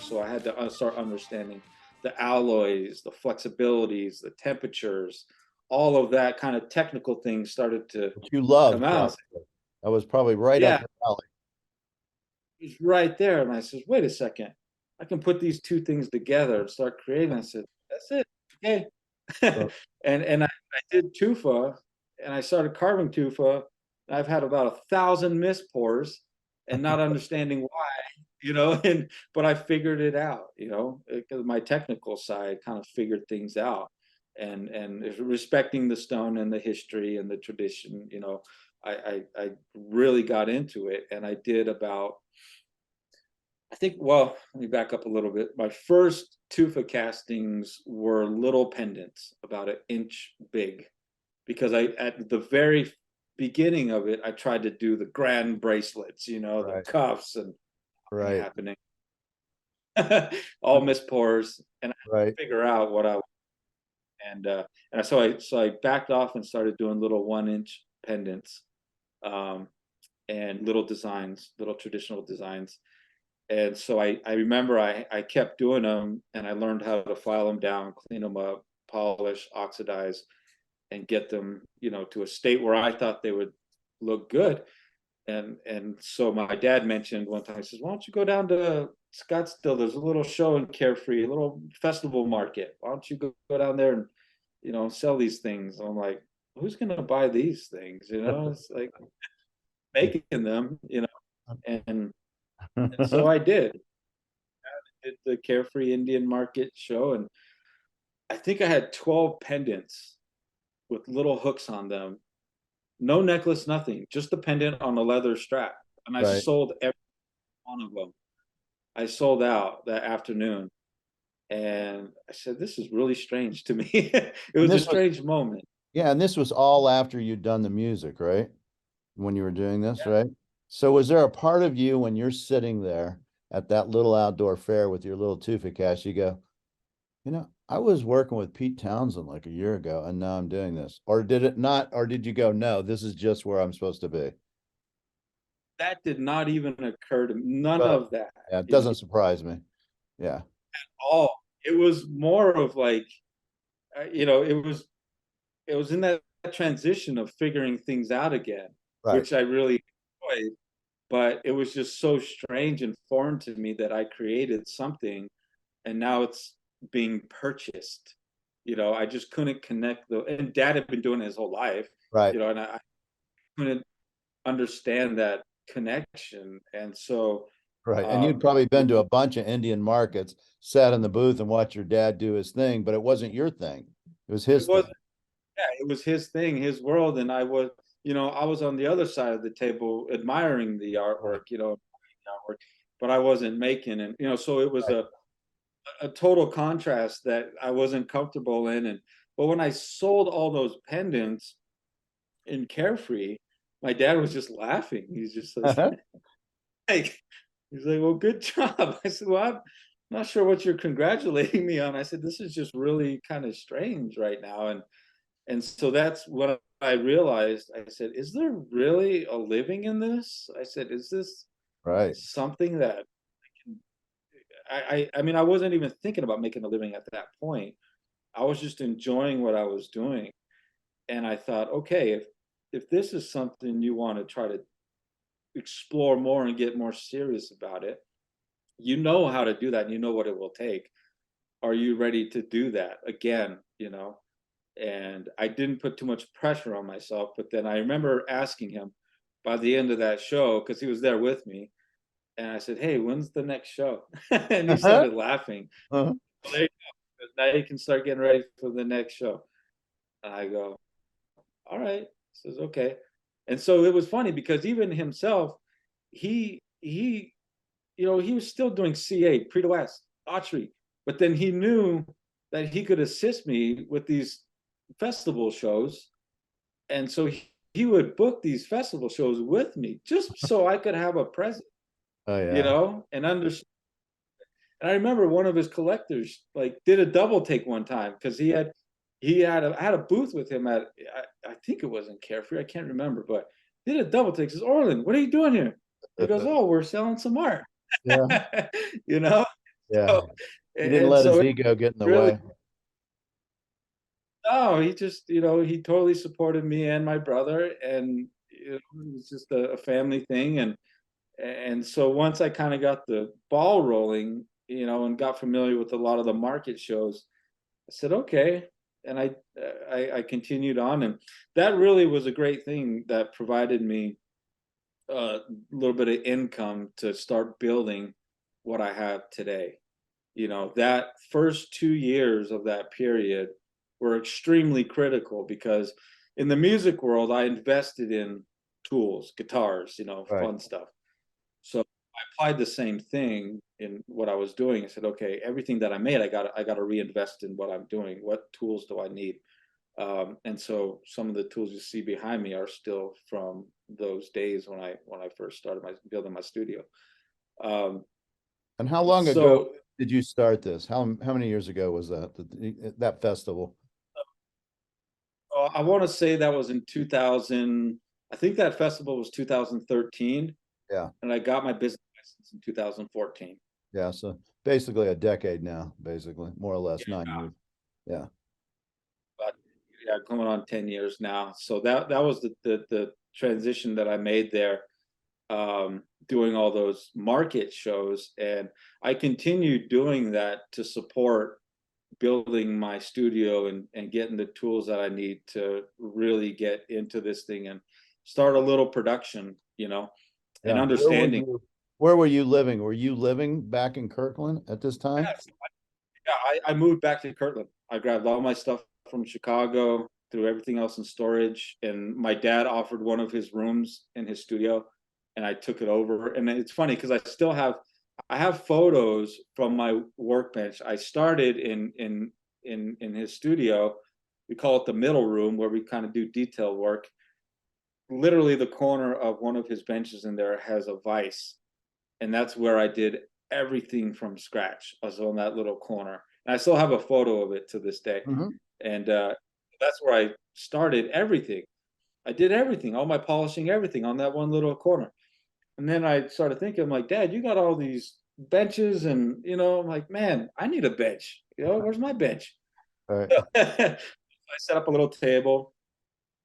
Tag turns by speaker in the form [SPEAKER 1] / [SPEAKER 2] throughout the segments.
[SPEAKER 1] So I had to start understanding the alloys, the flexibilities, the temperatures, all of that kind of technical things started to
[SPEAKER 2] Which you loved,
[SPEAKER 1] come out.
[SPEAKER 2] probably. That was probably right up
[SPEAKER 1] Yeah,
[SPEAKER 2] your alley.
[SPEAKER 1] he's right there. And I said, wait a second, I can put these two things together and start creating. I said, that's it. Okay.
[SPEAKER 2] So,
[SPEAKER 1] and I did tufa and I started carving tufa. I've had about 1,000 miss pours and not understanding why, and but I figured it out, 'cause my technical side kind of figured things out and respecting the stone and the history and the tradition, I really got into it and I did about I think, well, let me back up a little bit. My first tufa castings were little pendants, about an inch big, because at the very beginning of it, I tried to do the grand bracelets, the
[SPEAKER 2] right,
[SPEAKER 1] cuffs and nothing
[SPEAKER 2] right,
[SPEAKER 1] happening, all miss pours, and I had
[SPEAKER 2] right.
[SPEAKER 1] to figure out what I so I backed off and started doing little 1 inch pendants, um, and little designs, little traditional designs. And so I remember I kept doing them and I learned how to file them down, clean them up, polish, oxidize, and get them, to a state where I thought they would look good. And so my dad mentioned one time, he says, why don't you go down to Scottsdale? There's a little show in Carefree, a little festival market. Why don't you go down there and, sell these things? I'm like, who's gonna buy these things? It's like making them, and so I did the Carefree Indian Market show, and I think I had 12 pendants with little hooks on them. No necklace, nothing, just the pendant on a leather strap. And I
[SPEAKER 2] Right.
[SPEAKER 1] sold every one of them. I sold out that afternoon. And I said, this is really strange to me. It
[SPEAKER 2] And
[SPEAKER 1] was a
[SPEAKER 2] this was,
[SPEAKER 1] strange moment.
[SPEAKER 2] yeah, and this was all after you'd done the music, right? When you were doing this, right? So was there a part of you when you're sitting there at that little outdoor fair with your little tufa cash, you go, I was working with Pete Townsend like a year ago, and now I'm doing this. Or did it not? Or did you go, no, this is just where I'm supposed to be?
[SPEAKER 1] That did not even occur to me. None
[SPEAKER 2] But
[SPEAKER 1] of that,
[SPEAKER 2] yeah, it doesn't surprise me. Yeah.
[SPEAKER 1] all. It was more of like, it was in that transition of figuring things out again,
[SPEAKER 2] Right.
[SPEAKER 1] which I really enjoyed. But it was just so strange and foreign to me that I created something and now it's being purchased. I just couldn't connect and dad had been doing it his whole life,
[SPEAKER 2] Right.
[SPEAKER 1] and I couldn't understand that connection. And so,
[SPEAKER 2] Right. And you'd
[SPEAKER 1] um,
[SPEAKER 2] probably been to a bunch of Indian markets, sat in the booth and watched your dad do his thing, but it wasn't your thing. It was
[SPEAKER 1] it
[SPEAKER 2] his
[SPEAKER 1] was,
[SPEAKER 2] thing.
[SPEAKER 1] yeah, it was his thing, his world. And I was on the other side of the table admiring the
[SPEAKER 2] Right.
[SPEAKER 1] artwork, but I wasn't making, and, so it was
[SPEAKER 2] Right.
[SPEAKER 1] a total contrast that I wasn't comfortable in. But when I sold all those pendants in Carefree, my dad was just laughing. He's just like, he's like, well, good job. I said, well, I'm not sure what you're congratulating me on. I said, this is just really kind of strange right now. And so that's what I realized. I said, is there really a living in this? I said, is this
[SPEAKER 2] Right.
[SPEAKER 1] something that I mean, I wasn't even thinking about making a living at that point. I was just enjoying what I was doing. And I thought, okay, if this is something you want to try to explore more and get more serious about it, you know how to do that and you know what it will take. Are you ready to do that again? And I didn't put too much pressure on myself, but then I remember asking him by the end of that show, because he was there with me, and I said, hey, when's the next show? And he started laughing.
[SPEAKER 2] Uh-huh.
[SPEAKER 1] Well, there you go. Now you can start getting ready for the next show. And I go, all right. He says, okay. And so it was funny because even himself, he he was still doing CA, Prix de West, archery, but then he knew that he could assist me with these festival shows. And so he would book these festival shows with me just so I could have a present,
[SPEAKER 2] Oh yeah.
[SPEAKER 1] and understand. And I remember one of his collectors like did a double take one time because I had a booth with him at I think it was in Carefree, I can't remember, but did a double take. Says, Orland, what are you doing here? He goes, oh, we're selling some art.
[SPEAKER 2] Yeah.
[SPEAKER 1] you know
[SPEAKER 2] Yeah.
[SPEAKER 1] So,
[SPEAKER 2] He didn't
[SPEAKER 1] and
[SPEAKER 2] let his
[SPEAKER 1] so it
[SPEAKER 2] ego get in the
[SPEAKER 1] really,
[SPEAKER 2] way.
[SPEAKER 1] no, he just, he totally supported me and my brother, and it was just a family thing. And so once I kind of got the ball rolling, and got familiar with a lot of the market shows, I said, okay. And I continued on, and that really was a great thing that provided me a little bit of income to start building what I have today. That first 2 years of that period were extremely critical because in the music world, I invested in tools, guitars,
[SPEAKER 2] Right.
[SPEAKER 1] fun stuff. So I applied the same thing in what I was doing. I said, okay, everything that I made, I got to reinvest in what I'm doing. What tools do I need? And so some of the tools you see behind me are still from those days when I first started building my studio. Um,
[SPEAKER 2] And how long ago
[SPEAKER 1] so
[SPEAKER 2] did you start this? How many years ago was that that festival?
[SPEAKER 1] I want to say that was in 2000. I think that festival was 2013,
[SPEAKER 2] Yeah.
[SPEAKER 1] and I got my business license in 2014.
[SPEAKER 2] Yeah. So basically a decade now, basically, more or less 9 years. Yeah.
[SPEAKER 1] But yeah, going on 10 years now. So that was the transition that I made there, doing all those market shows, and I continued doing that to support building my studio and getting the tools that I need to really get into this thing and start a little production, and
[SPEAKER 2] Yeah. Where were
[SPEAKER 1] understanding.
[SPEAKER 2] you? Where were you living? Were you living back in Kirkland at this time?
[SPEAKER 1] Yes, yeah, I moved back to Kirtland. I grabbed all my stuff from Chicago, threw everything else in storage, and my dad offered one of his rooms in his studio, and I took it over. And it's funny because I have photos from my workbench. I started in his studio. We call it the middle room where we kind of do detail work. Literally, the corner of one of his benches in there has a vise, and that's where I did everything from scratch. I was on that little corner, and I still have a photo of it to this day.
[SPEAKER 2] Mhm.
[SPEAKER 1] And that's where I started everything. I did everything, all my polishing, everything on that one little corner. And then I started thinking, I'm like, Dad, you got all these benches, and I'm like, man, I need a bench. Where's my bench?
[SPEAKER 2] All right.
[SPEAKER 1] I set up a little table,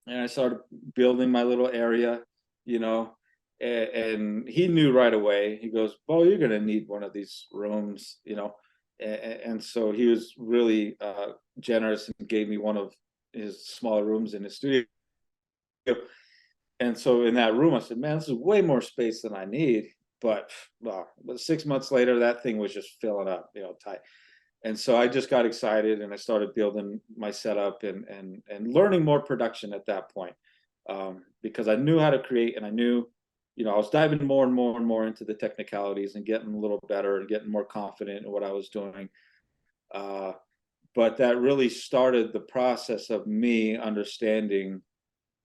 [SPEAKER 1] and I started building my little area, you know, and he knew right away. He goes, "Well, you're gonna need one of these rooms," and so he was really generous and gave me one of his smaller rooms in his studio. And so in that room, I said, "Man, this is way more space than I need." But 6 months later, that thing was just filling up, tight. And so I just got excited, and I started building my setup and learning more production at that point, because I knew how to create, and I knew, I was diving more and more and more into the technicalities and getting a little better and getting more confident in what I was doing. Uh, but that really started the process of me understanding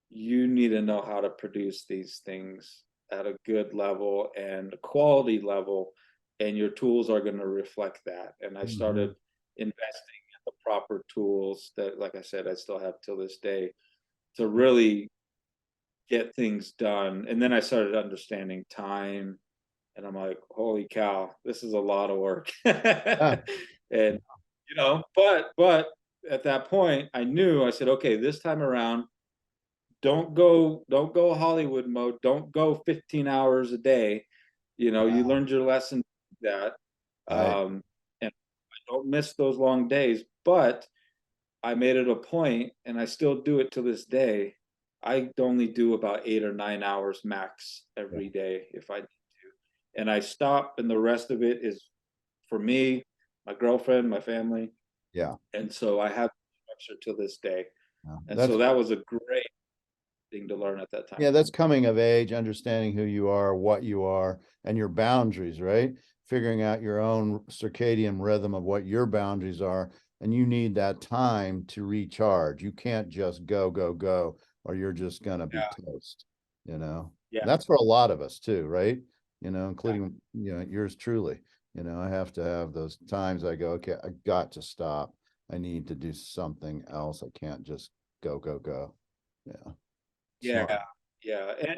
[SPEAKER 1] you need to know how to produce these things at a good level and a quality level, and your tools are going to reflect that. And I
[SPEAKER 2] Mhm.
[SPEAKER 1] started investing in the proper tools that, like I said, I still have till this day to really get things done. And then I started understanding time, and I'm like, holy cow, this is a lot of work.
[SPEAKER 2] Yeah.
[SPEAKER 1] And but at that point I knew, I said, okay, this time around, don't go Hollywood mode. Don't go 15 hours a day. You
[SPEAKER 2] Yeah.
[SPEAKER 1] learned your lesson that,
[SPEAKER 2] Right.
[SPEAKER 1] and I don't miss those long days, but I made it a point, and I still do it to this day. I only do about 8 or 9 hours max
[SPEAKER 2] Yeah.
[SPEAKER 1] every day if I need to. And I stop, and the rest of it is for me, my girlfriend, my family.
[SPEAKER 2] Yeah.
[SPEAKER 1] And so I have structure to this day.
[SPEAKER 2] Yeah.
[SPEAKER 1] And so that was a great thing to learn at that time.
[SPEAKER 2] Yeah, that's coming of age, understanding who you are, what you are, and your boundaries, right? Figuring out your own circadian rhythm of what your boundaries are. And you need that time to recharge. You can't just go, go, go, or you're just going to be
[SPEAKER 1] Yeah.
[SPEAKER 2] toast, you know?
[SPEAKER 1] Yeah.
[SPEAKER 2] That's for a lot of us too, right?
[SPEAKER 1] Yeah.
[SPEAKER 2] Including, yours truly. I have to have those times I go, okay, I got to stop. I need to do something else. I can't just go, go, go. Yeah.
[SPEAKER 1] Yeah,
[SPEAKER 2] Smart.
[SPEAKER 1] yeah,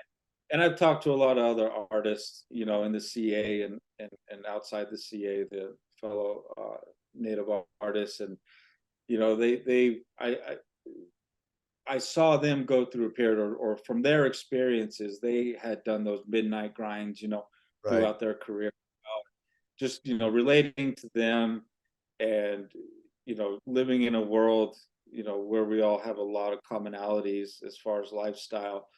[SPEAKER 1] and I've talked to a lot of other artists, in the CA and outside the CA, the fellow native artists, and I saw them go through a period, or from their experiences, they had done those midnight grinds,
[SPEAKER 2] Right.
[SPEAKER 1] throughout their career. Just relating to them, and living in a world where we all have a lot of commonalities as far as lifestyle.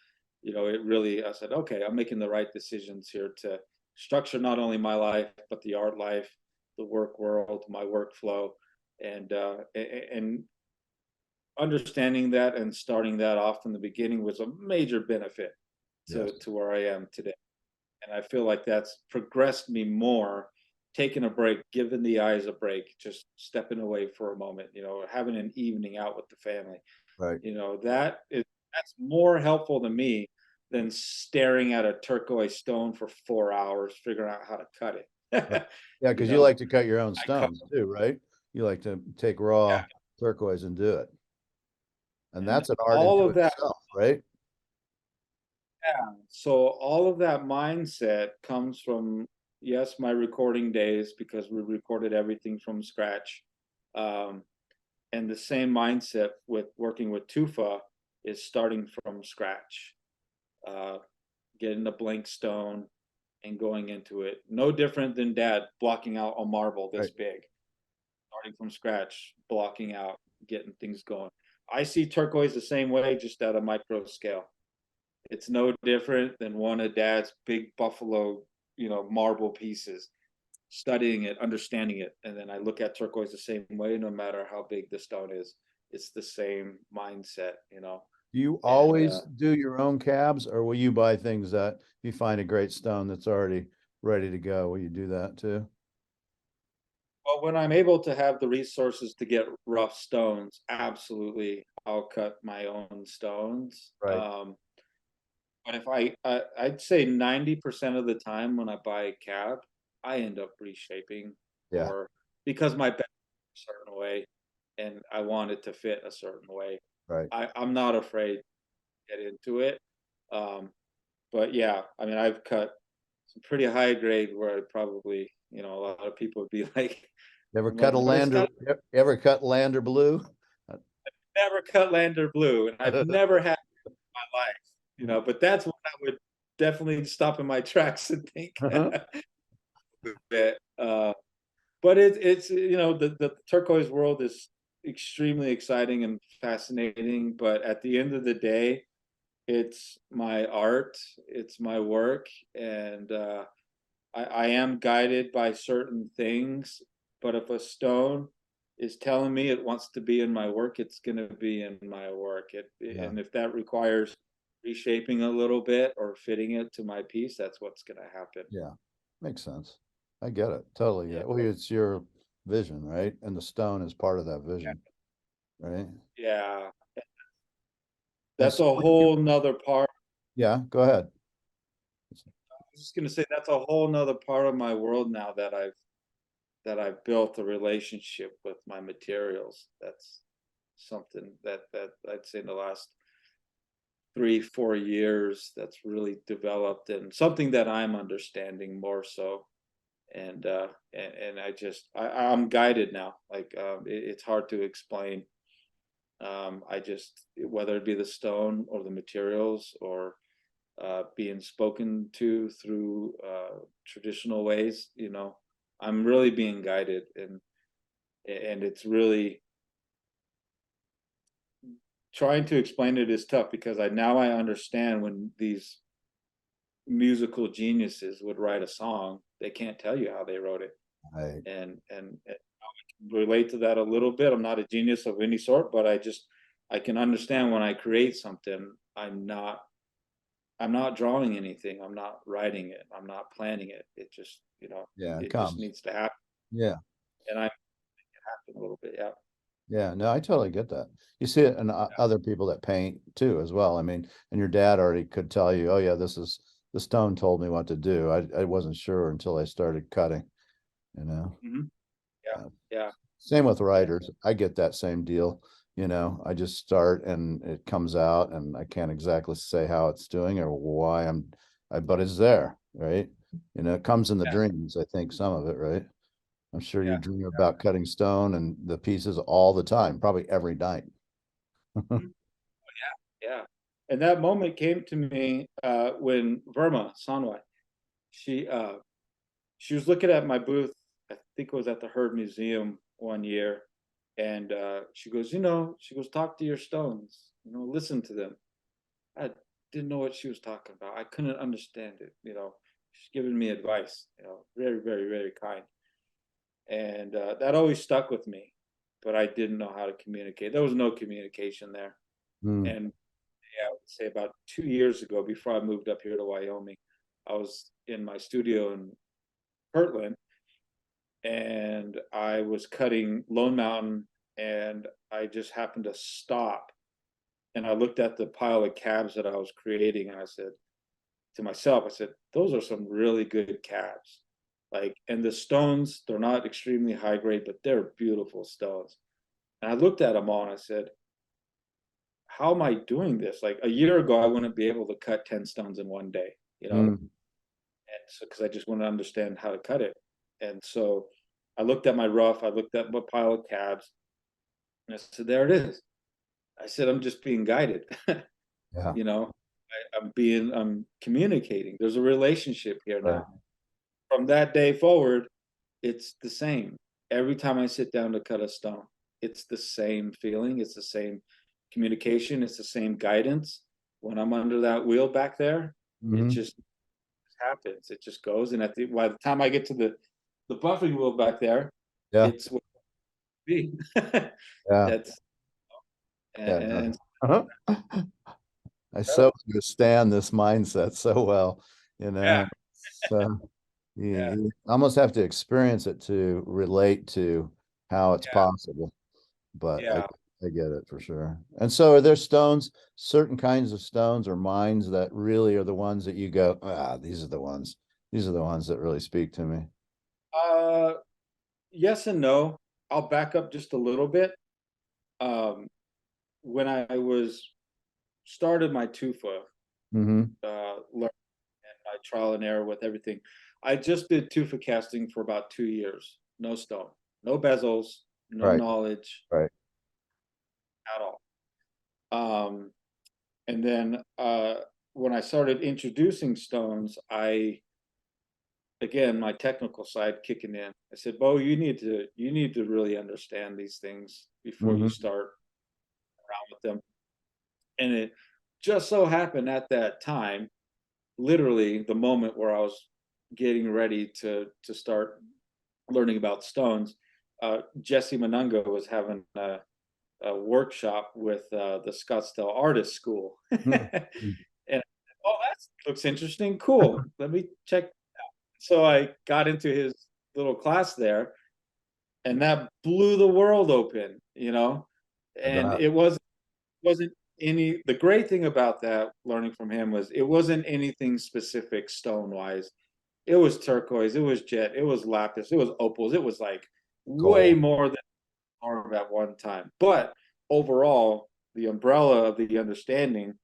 [SPEAKER 1] It really, I said, okay, I'm making the right decisions here to structure not only my life but the art life, the work world, my workflow, and understanding that and starting that off from the beginning was a major benefit
[SPEAKER 2] Yes.
[SPEAKER 1] to where I am today. And I feel like that's progressed me more, taking a break, giving the eyes a break, just stepping away for a moment, having an evening out with the family.
[SPEAKER 2] Right.
[SPEAKER 1] That's more helpful to me than staring at a turquoise stone for 4 hours, figuring out how to cut it.
[SPEAKER 2] Right. Yeah,
[SPEAKER 1] you
[SPEAKER 2] because you
[SPEAKER 1] know,
[SPEAKER 2] like to cut your own
[SPEAKER 1] I cut,
[SPEAKER 2] stones too, right? You like to take
[SPEAKER 1] yeah,
[SPEAKER 2] raw turquoise and do it. And
[SPEAKER 1] and
[SPEAKER 2] that's an art
[SPEAKER 1] all
[SPEAKER 2] into
[SPEAKER 1] of that.
[SPEAKER 2] itself, right?
[SPEAKER 1] Yeah. So all of that mindset comes from, yes, my recording days, because we recorded everything from scratch. Um, and the same mindset with working with tufa is starting from scratch, uh, getting a blank stone and going into it. No different than dad blocking out a marble this
[SPEAKER 2] Right.
[SPEAKER 1] big, starting from scratch, blocking out, getting things going. I see turquoise the same way, just at a micro scale. It's no different than one of dad's big buffalo, marble pieces, studying it, understanding it. And then I look at turquoise the same way, no matter how big the stone is. It's the same mindset.
[SPEAKER 2] Do you
[SPEAKER 1] And
[SPEAKER 2] always do your own cabs, or will you buy things that you find a great stone that's already ready to go? Will you do that too?
[SPEAKER 1] well, when I'm able to have the resources to get rough stones, absolutely, I'll cut my own stones.
[SPEAKER 2] Right.
[SPEAKER 1] But if I'd say 90% of the time when I buy a cab, I end up reshaping,
[SPEAKER 2] Yeah.
[SPEAKER 1] or because my back is a certain way and I want it to fit a certain way.
[SPEAKER 2] Right.
[SPEAKER 1] I'm not afraid to get into it. Um, but yeah, I mean, I've cut some pretty high grade where I probably, a lot of people would be like,
[SPEAKER 2] You ever
[SPEAKER 1] I'm
[SPEAKER 2] cut
[SPEAKER 1] like,
[SPEAKER 2] a
[SPEAKER 1] but it's
[SPEAKER 2] lander?
[SPEAKER 1] got
[SPEAKER 2] You ever cut lander blue?
[SPEAKER 1] never cut lander blue, and I've never had it in my life, but that's what I would definitely stop in my tracks and think a bit. But it's the turquoise world is extremely exciting and fascinating, but at the end of the day, it's my art, it's my work, and I am guided by certain things. But if a stone is telling me it wants to be in my work, it's going to be in my work.
[SPEAKER 2] Yeah.
[SPEAKER 1] And if that requires reshaping a little bit or fitting it to my piece, that's what's going to happen.
[SPEAKER 2] Yeah. Makes sense. I get it. Totally get
[SPEAKER 1] Yeah,
[SPEAKER 2] it. Well, it's your vision, right? And the stone is part of that vision, right?
[SPEAKER 1] yeah.
[SPEAKER 2] And
[SPEAKER 1] That's
[SPEAKER 2] so
[SPEAKER 1] a
[SPEAKER 2] what do you,
[SPEAKER 1] whole nother part.
[SPEAKER 2] yeah, go ahead.
[SPEAKER 1] I was just going to say that's a whole nother part of my world now that I've built a relationship with my materials. That's something that I'd say in the last 3-4 years that's really developed, and something that I'm understanding more so. And I'm guided now. Like it's hard to explain. I just, whether it be the stone or the materials, or being spoken to through traditional ways, I'm really being guided, and it's really, trying to explain it is tough, because I understand when these musical geniuses would write a song, they can't tell you how they wrote it.
[SPEAKER 2] Right.
[SPEAKER 1] And I can relate to that a little bit. I'm not a genius of any sort, but I can understand when I create something, I'm not drawing anything, I'm not writing it, I'm not planning it. It just,
[SPEAKER 2] Yeah, it
[SPEAKER 1] it just
[SPEAKER 2] comes.
[SPEAKER 1] needs to happen.
[SPEAKER 2] Yeah.
[SPEAKER 1] And I make it happen a little bit. Yeah.
[SPEAKER 2] Yeah, no, I totally get that. You see it in other people that paint too, as well. I mean, and your dad already could tell you, oh yeah, this is the stone told me what to do. I wasn't sure until I started cutting, you know.
[SPEAKER 1] Hmm. Yeah.
[SPEAKER 2] Uh,
[SPEAKER 1] Yeah.
[SPEAKER 2] Same with writers. I get that same deal. I just start and it comes out and I can't exactly say how it's doing or why but it's there, right? It comes in the
[SPEAKER 1] Yeah.
[SPEAKER 2] dreams, I think some of it, right? I'm sure you
[SPEAKER 1] Yeah.
[SPEAKER 2] dream about cutting stone and the pieces all the time, probably every night.
[SPEAKER 1] Mhm. Yeah. And that moment came to me when Verma Sanwai, she she was looking at my booth. I think it was at the Heard Museum one year, and she goes, she goes, talk to your stones, listen to them. I didn't know what she was talking about. I couldn't understand it. She's giving me advice. Very, very, very kind, and that always stuck with me. But I didn't know how to communicate. There was no communication there,
[SPEAKER 2] Mm,
[SPEAKER 1] and yeah, I would say about 2 years ago, before I moved up here to Wyoming, I was in my studio in Kirtland, and I was cutting Lone Mountain, and I just happened to stop, and I looked at the pile of cabs that I was creating, and I said to myself, I said, those are some really good cabs. Like, and the stones, they're not extremely high grade, but they're beautiful stones. And I looked at them all and I said, how am I doing this? Like a year ago, I wouldn't be able to cut 10 stones in one day,
[SPEAKER 2] mm,
[SPEAKER 1] And so, because I just want to understand how to cut it. And so I looked at my rough, I looked at my pile of cabs, and I said, there it is. I said, I'm just being guided.
[SPEAKER 2] yeah,
[SPEAKER 1] you know, I'm communicating. There's a relationship here
[SPEAKER 2] right.
[SPEAKER 1] now. From that day forward, it's the same. Every time I sit down to cut a stone, it's the same feeling, it's the same communication, it's the same guidance. When I'm under that wheel back there, it
[SPEAKER 2] Hmm.
[SPEAKER 1] just happens. It just goes. And by the time I get to the buffing wheel back there,
[SPEAKER 2] Yeah,
[SPEAKER 1] it's what it be.
[SPEAKER 2] yeah,
[SPEAKER 1] That's
[SPEAKER 2] yeah.
[SPEAKER 1] and
[SPEAKER 2] Uh-huh. I so understand this mindset so well, you
[SPEAKER 1] yeah,
[SPEAKER 2] know. So
[SPEAKER 1] yeah,
[SPEAKER 2] you almost have to experience it to relate to how it's
[SPEAKER 1] yeah,
[SPEAKER 2] possible. But
[SPEAKER 1] yeah.
[SPEAKER 2] I get it for sure. And so are there stones, certain kinds of stones or mines that really are the ones that you go, these are the ones. These are the ones that really speak to me.
[SPEAKER 1] Uh, yes and no. I'll back up just a little bit. Um, when I was started my tufa,
[SPEAKER 2] Mm-hmm.
[SPEAKER 1] learning my trial and error with everything, I just did tufa casting for about 2 years. No stone, no bezels, no
[SPEAKER 2] Right,
[SPEAKER 1] knowledge
[SPEAKER 2] right.
[SPEAKER 1] at all. Um, and then when I started introducing stones, again, my technical side kicking in. I said, Bo, you need to really understand these things before you
[SPEAKER 2] Mm-hmm.
[SPEAKER 1] start around with them. And it just so happened at that time, literally the moment where I was getting ready to start learning about stones, Jesse Manunga was having a workshop with the Scottsdale Artist School. And oh, that looks interesting. Cool. Let me check. So I got into his little class there, and that blew the world open.
[SPEAKER 2] I
[SPEAKER 1] And
[SPEAKER 2] bet.
[SPEAKER 1] it wasn't any. The great thing about that learning from him was it wasn't anything specific stone wise. It was turquoise, it was jet, it was lapis, it was opals, it was like way
[SPEAKER 2] Gold.
[SPEAKER 1] more than arm at one time. But overall, the umbrella of the understanding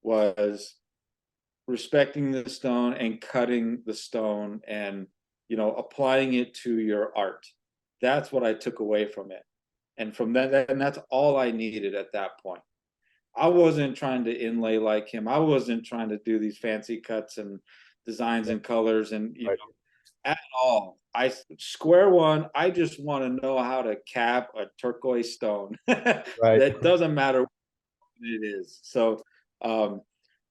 [SPEAKER 1] was respecting the stone and cutting the stone and applying it to your art. That's what I took away from it. And from that, and that's all I needed at that point. I wasn't trying to inlay like him. I wasn't trying to do these fancy cuts and designs
[SPEAKER 2] Yeah,
[SPEAKER 1] and colors and
[SPEAKER 2] right,
[SPEAKER 1] at all. I square one. I just want to know how to cap a turquoise stone.
[SPEAKER 2] right.
[SPEAKER 1] That doesn't matter what it is. So, um,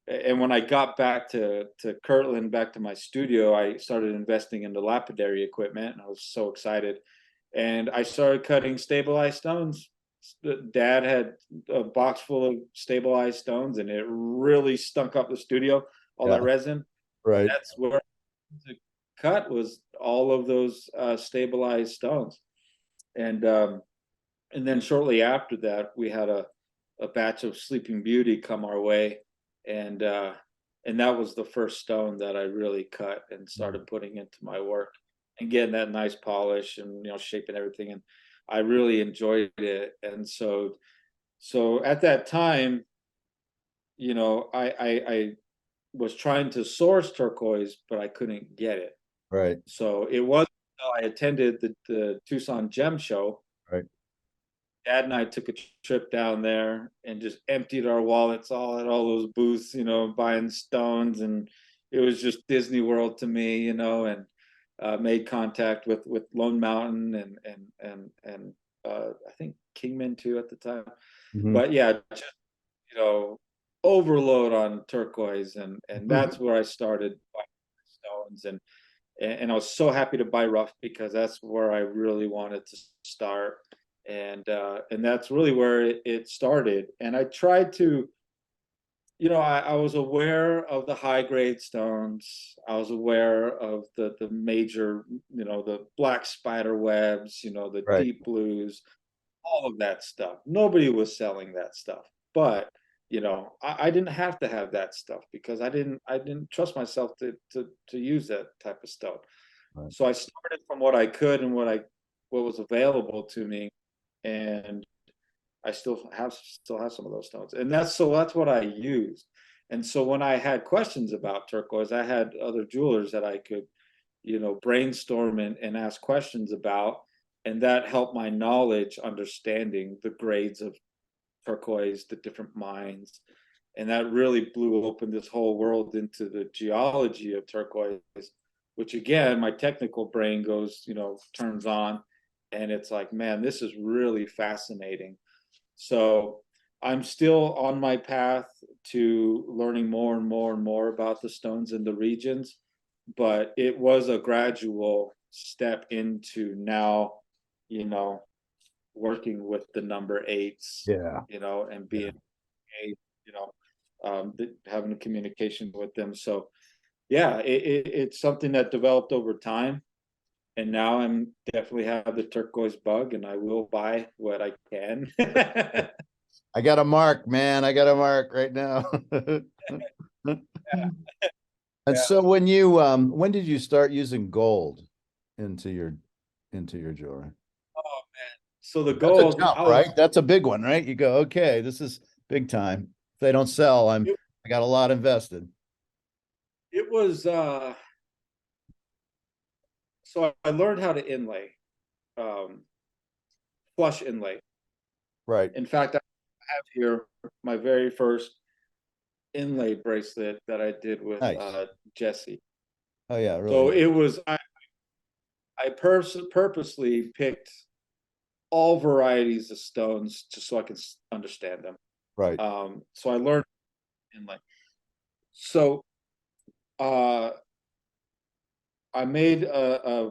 [SPEAKER 1] and when I got back to Kirtland, back to my studio, I started investing in the lapidary equipment, and I was so excited. And I started cutting stabilized stones. Dad had a box full of stabilized stones, and it really stunk up the studio. All
[SPEAKER 2] Yeah,
[SPEAKER 1] that resin.
[SPEAKER 2] right.
[SPEAKER 1] That's where the cut was all of those stabilized stones. And then shortly after that, we had a batch of Sleeping Beauty come our way, and uh, and that was the first stone that I really cut and
[SPEAKER 2] Mm.
[SPEAKER 1] started putting into my work and getting that nice polish and shaping everything. And I really enjoyed it. And so at that time, I was trying to source turquoise, but I couldn't get it.
[SPEAKER 2] Right.
[SPEAKER 1] So it wasn't I attended the Tucson Gem Show.
[SPEAKER 2] Right.
[SPEAKER 1] Dad and I took a trip down there and just emptied our wallets all at all those booths, buying stones, and it was just Disney World to me, and made contact with Lone Mountain and I think Kingman too at the time.
[SPEAKER 2] Mhm.
[SPEAKER 1] But yeah, just overload on turquoise, and that's where I started buying stones, and I was so happy to buy rough because that's where I really wanted to start, and that's really where it started. And I tried to, I was aware of the high grade stones. I was aware of the major, the black spider webs, the
[SPEAKER 2] Right.
[SPEAKER 1] deep blues, all of that stuff. Nobody was selling that stuff, but I didn't have to have that stuff because I didn't trust myself to use that type of stuff.
[SPEAKER 2] Right.
[SPEAKER 1] So I started from what I could and what was available to me, and I still have some of those stones, and that's what I used. And so when I had questions about turquoise, I had other jewelers that I could, brainstorm and ask questions about, and that helped my knowledge understanding the grades of turquoise, the different mines, and that really blew open this whole world into the geology of turquoise, which again, my technical brain goes, turns on, and it's like, man, this is really fascinating. So I'm still on my path to learning more and more and more about the stones in the regions, but it was a gradual step into now, you know, working with the number eights,
[SPEAKER 2] Yeah.
[SPEAKER 1] and being a, having a communication with them. So yeah, it's something that developed over time. And now I'm definitely have the turquoise bug, and I will buy what I can.
[SPEAKER 2] I got a mark, man. I got a mark right now. And
[SPEAKER 1] Yeah.
[SPEAKER 2] so when did you start using gold into your jewelry?
[SPEAKER 1] Oh man. So the
[SPEAKER 2] That's a
[SPEAKER 1] gold,
[SPEAKER 2] jump, right? That's a big one, right? You go, okay, this is big time. If they don't sell,
[SPEAKER 1] it,
[SPEAKER 2] I got a lot invested.
[SPEAKER 1] it was so I learned how to inlay, um, flush inlay.
[SPEAKER 2] Right.
[SPEAKER 1] In fact, I have here my very first inlay bracelet that I did with
[SPEAKER 2] Nice.
[SPEAKER 1] Jesse.
[SPEAKER 2] Oh yeah, really
[SPEAKER 1] So
[SPEAKER 2] nice.
[SPEAKER 1] it was I purposely picked all varieties of stones just so I can understand them.
[SPEAKER 2] Right.
[SPEAKER 1] So I learned inlay. So uh, I made a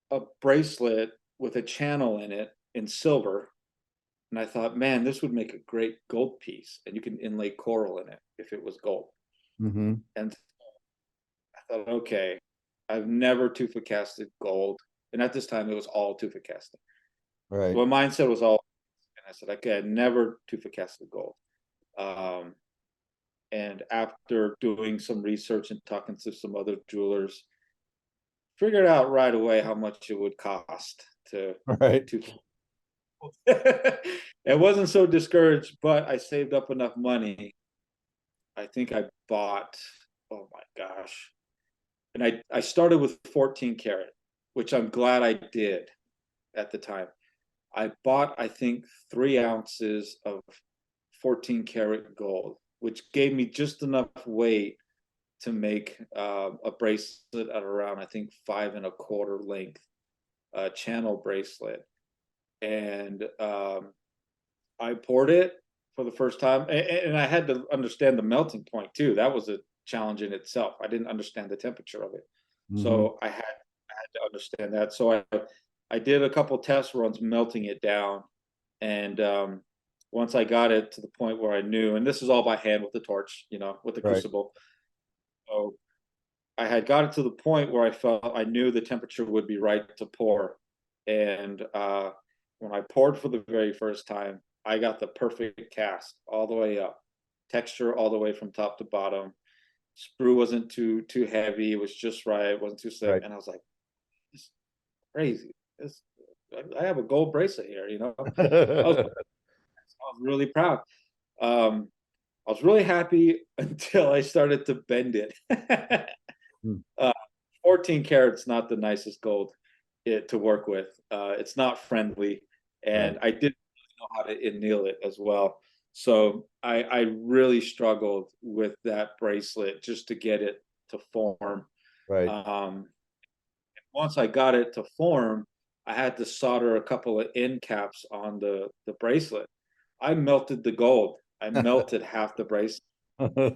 [SPEAKER 1] a bracelet with a channel in it in silver, and I thought, man, this would make a great gold piece, and you can inlay coral in it if it was gold.
[SPEAKER 2] Mm-hmm.
[SPEAKER 1] And I thought, okay, I've never tufa casted gold, and at this time it was all tufa casting.
[SPEAKER 2] Right.
[SPEAKER 1] So my mindset was all, and I said, okay, I never tufa casted gold. Um, and after doing some research and talking to some other jewelers, figured out right away how much it would cost to
[SPEAKER 2] Right.
[SPEAKER 1] to it wasn't so discouraged, but I saved up enough money. I think I bought, oh my gosh. And I started with 14 karat, which I'm glad I did at the time. I bought, I think, 3 ounces of 14 karat gold, which gave me just enough weight to make a bracelet at around, I think, 5 1/4 length, channel bracelet. And I poured it for the first time, and I had to understand the melting point too. That was a challenge in itself. I didn't understand the temperature of it,
[SPEAKER 2] Mm-hmm.
[SPEAKER 1] so I had to understand that. So I did a couple test runs melting it down, and once I got it to the point where I knew, and this is all by hand with the torch, with the
[SPEAKER 2] Right.
[SPEAKER 1] crucible. So I had got it to the point where I felt I knew the temperature would be right to pour, and when I poured for the very first time, I got the perfect cast all the way up, texture all the way from top to bottom. Sprue wasn't too heavy; it was just right. It wasn't too thick,
[SPEAKER 2] Right.
[SPEAKER 1] and I was like, "This is crazy. This, I have a gold bracelet here." I was really proud. I was really happy until I started to bend it.
[SPEAKER 2] Hmm.
[SPEAKER 1] uh, 14 karat's not the nicest gold to work with. It's not friendly,
[SPEAKER 2] Right.
[SPEAKER 1] and I didn't know how to anneal it as well. So I really struggled with that bracelet just to get it to form.
[SPEAKER 2] Right.
[SPEAKER 1] Um, Once I got it to form, I had to solder a couple of end caps on the bracelet. I melted the gold. I melted half the bracelet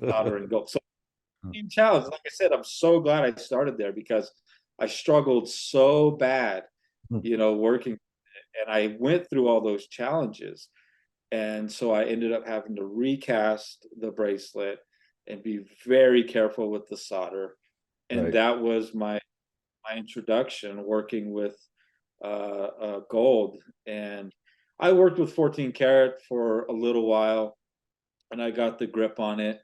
[SPEAKER 1] soldering gold. So challenge. Like I said, I'm so glad I started there because I struggled so bad, working, and I went through all those challenges. And so I ended up having to recast the bracelet and be very careful with the solder. And
[SPEAKER 2] Right.
[SPEAKER 1] that was my introduction working with gold. And I worked with 14 karat for a little while, and I got the grip on it.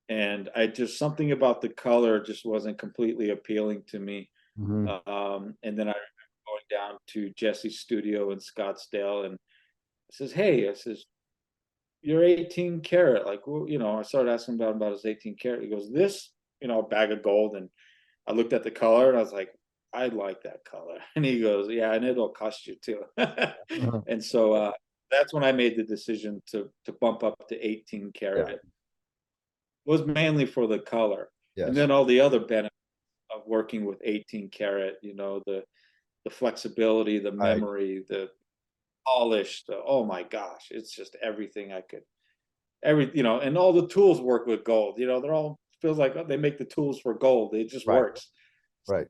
[SPEAKER 1] And I just something about the color just wasn't completely appealing to me.
[SPEAKER 2] Mhm.
[SPEAKER 1] And then I remember going down to Jesse's studio in Scottsdale, and says, "Hey," I says, "you're 18 karat." Like, well, I started asking about his 18 karat. He goes, "This, a bag of gold." And I looked at the color and I was like, "I like that color." And he goes, "Yeah, and it'll cost you too."
[SPEAKER 2] Uh-huh.
[SPEAKER 1] And so that's when I made the decision to bump up to 18
[SPEAKER 2] Yeah.
[SPEAKER 1] karat. Was mainly for the color. And
[SPEAKER 2] Yes.
[SPEAKER 1] then all the other benefits of working with 18 karat, the flexibility, the
[SPEAKER 2] Right.
[SPEAKER 1] memory, the polish, oh my gosh, it's just everything I could and all the tools work with gold. They're all feels like, oh, they make the tools for gold. It just
[SPEAKER 2] Right.
[SPEAKER 1] works.
[SPEAKER 2] Right.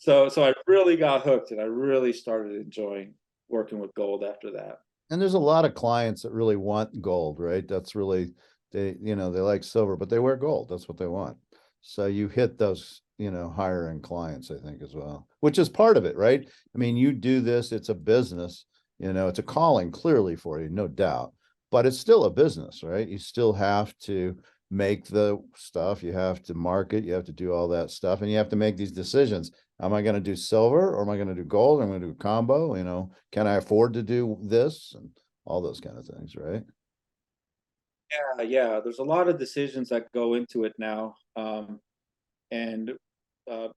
[SPEAKER 1] So I really got hooked, and I really started enjoying working with gold after that.
[SPEAKER 2] And there's a lot of clients that really want gold, right? That's really they like silver, but they wear gold. That's what they want. So you hit those, higher end clients, I think, as well, which is part of it, right? I mean, you do this, it's a business, it's a calling clearly for you, no doubt, but it's still a business, right? You still have to make the stuff, you have to market, you have to do all that stuff, and you have to make these decisions. Am I going to do silver or am I going to do gold? I'm going to do a combo, can I afford to do this and all those kind of things, right?
[SPEAKER 1] Yeah, there's a lot of decisions that go into it now. And uh,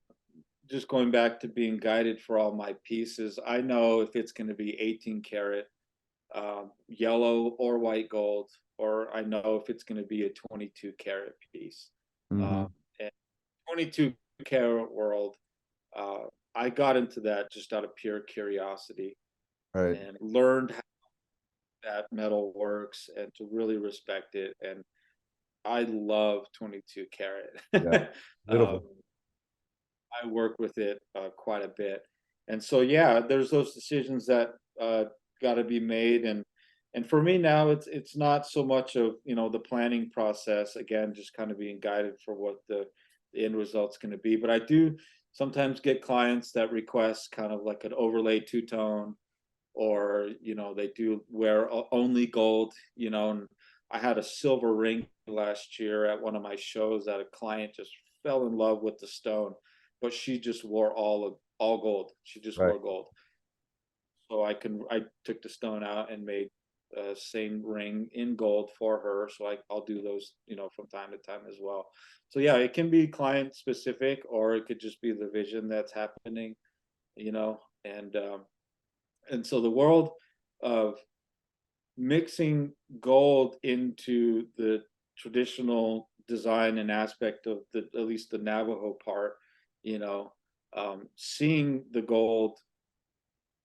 [SPEAKER 1] just going back to being guided for all my pieces, I know if it's going to be 18 karat, yellow or white gold, or I know if it's going to be a 22 karat piece.
[SPEAKER 2] Hmm.
[SPEAKER 1] Um, and 22 karat world, uh, I got into that just out of pure curiosity
[SPEAKER 2] Right.
[SPEAKER 1] and learned how that metal works and to really respect it. And I love 22
[SPEAKER 2] Yeah.
[SPEAKER 1] karat. um,
[SPEAKER 2] Beautiful.
[SPEAKER 1] I work with it quite a bit, and so yeah, there's those decisions that got to be made, and for me now, it's not so much of the planning process. Again, just kind of being guided for what the end result's going to be. But I do sometimes get clients that request kind of like an overlay two tone, or they do wear only gold. And I had a silver ring last year at one of my shows that a client just fell in love with the stone, but she just wore all gold. She just
[SPEAKER 2] Right.
[SPEAKER 1] wore gold. So I took the stone out and made same ring in gold for her. So I'll do those from time to time as well. So yeah, it can be client specific, or it could just be the vision that's happening. you know and um and so the world of mixing gold into the traditional design and aspect of at least the Navajo part, seeing the gold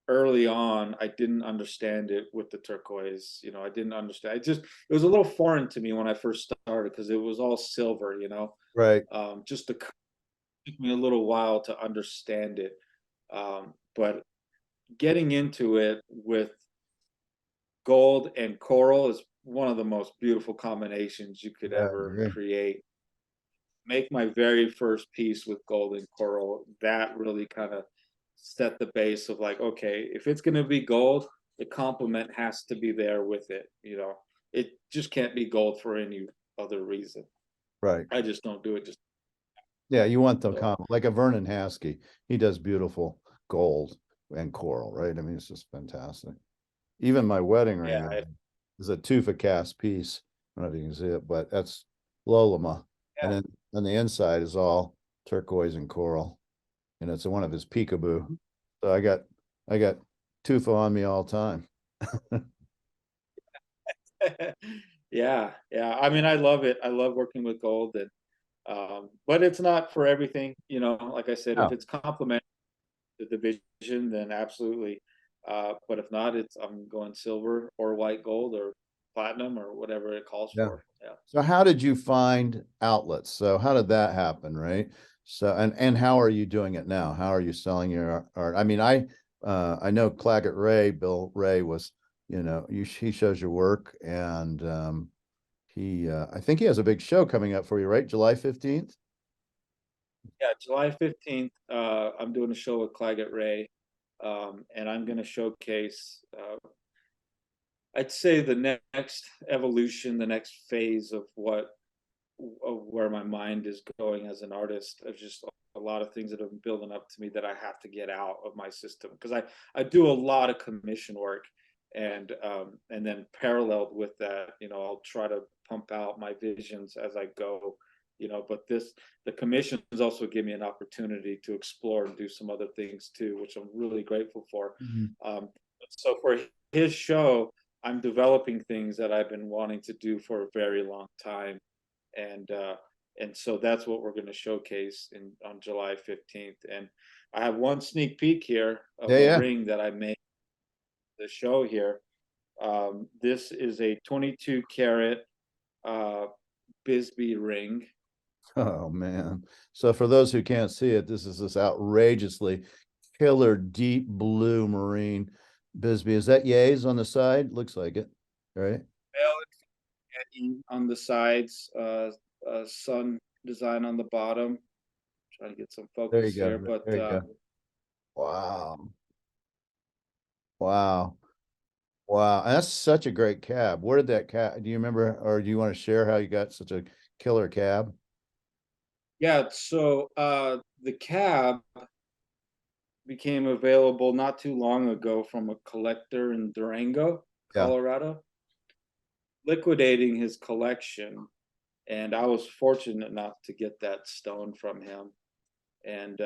[SPEAKER 1] early on, I didn't understand it with the turquoise. I didn't understand. It was a little foreign to me when I first started because it was all silver.
[SPEAKER 2] Right.
[SPEAKER 1] Just took me a little while to understand it. But getting into it with gold and coral is one of the most beautiful combinations you could
[SPEAKER 2] Yeah, I
[SPEAKER 1] ever
[SPEAKER 2] agree.
[SPEAKER 1] create. Make my very first piece with gold and coral, that really kind of set the base of like, okay, if it's going to be gold, the complement has to be there with it. It just can't be gold for any other reason.
[SPEAKER 2] Right.
[SPEAKER 1] I just don't do it. Just
[SPEAKER 2] Yeah, you want the
[SPEAKER 1] so,
[SPEAKER 2] like a Vernon Haskey. He does beautiful gold and coral, right? I mean, it's just fantastic. Even my wedding ring
[SPEAKER 1] yeah,
[SPEAKER 2] is a tufa cast piece. I don't know if you can see it, but that's Lolima. And
[SPEAKER 1] yeah,
[SPEAKER 2] then on the inside is all turquoise and coral, and it's one of his peekaboo. So I got tufa on me all time.
[SPEAKER 1] Yeah, yeah. I mean, I love it. I love working with gold, and but it's not for everything. You know, like I said, if
[SPEAKER 2] No.
[SPEAKER 1] it's complementary to the vision, then absolutely. But if not, it's I'm going silver or white gold or platinum or whatever it calls
[SPEAKER 2] Yeah.
[SPEAKER 1] for. Yeah.
[SPEAKER 2] So how did you find outlets? So how did that happen, right? So and how are you doing it now? How are you selling your art? I mean, I know Claggett Ray, Bill Ray was, he shows your work, and he I think he has a big show coming up for you, right? July 15th?
[SPEAKER 1] Yeah, July 15th, I'm doing a show with Claggett Ray, and I'm going to showcase, I'd say the next evolution, the next phase of where my mind is going as an artist. Of just a lot of things that have been building up to me that I have to get out of my system, because I do a lot of commission work, and then paralleled with that, I'll try to pump out my visions as I go, but the commissions also give me an opportunity to explore and do some other things too, which I'm really grateful for.
[SPEAKER 2] Mhm.
[SPEAKER 1] So for his show, I'm developing things that I've been wanting to do for a very long time, and so that's what we're going to showcase on July 15th. And I have one sneak peek here of
[SPEAKER 2] Yeah,
[SPEAKER 1] a
[SPEAKER 2] yeah.
[SPEAKER 1] ring that I made the show here. This is a 22 karat uh, Bisbee ring.
[SPEAKER 2] Oh man. So for those who can't see it, this is this outrageously killer deep blue marine Bisbee. Is that yays on the side? Looks like it, right?
[SPEAKER 1] On the sides, sun design on the bottom. Trying to get some
[SPEAKER 2] There you
[SPEAKER 1] focus
[SPEAKER 2] go.
[SPEAKER 1] here, but
[SPEAKER 2] There you go. Wow. Wow. Wow. And that's such a great cab. Where did that cab, do you remember, or do you want to share how you got such a killer cab?
[SPEAKER 1] yeah. So the cab became available not too long ago from a collector in Durango,
[SPEAKER 2] Yeah.
[SPEAKER 1] Colorado, liquidating his collection. And I was fortunate enough to get that stone from him. And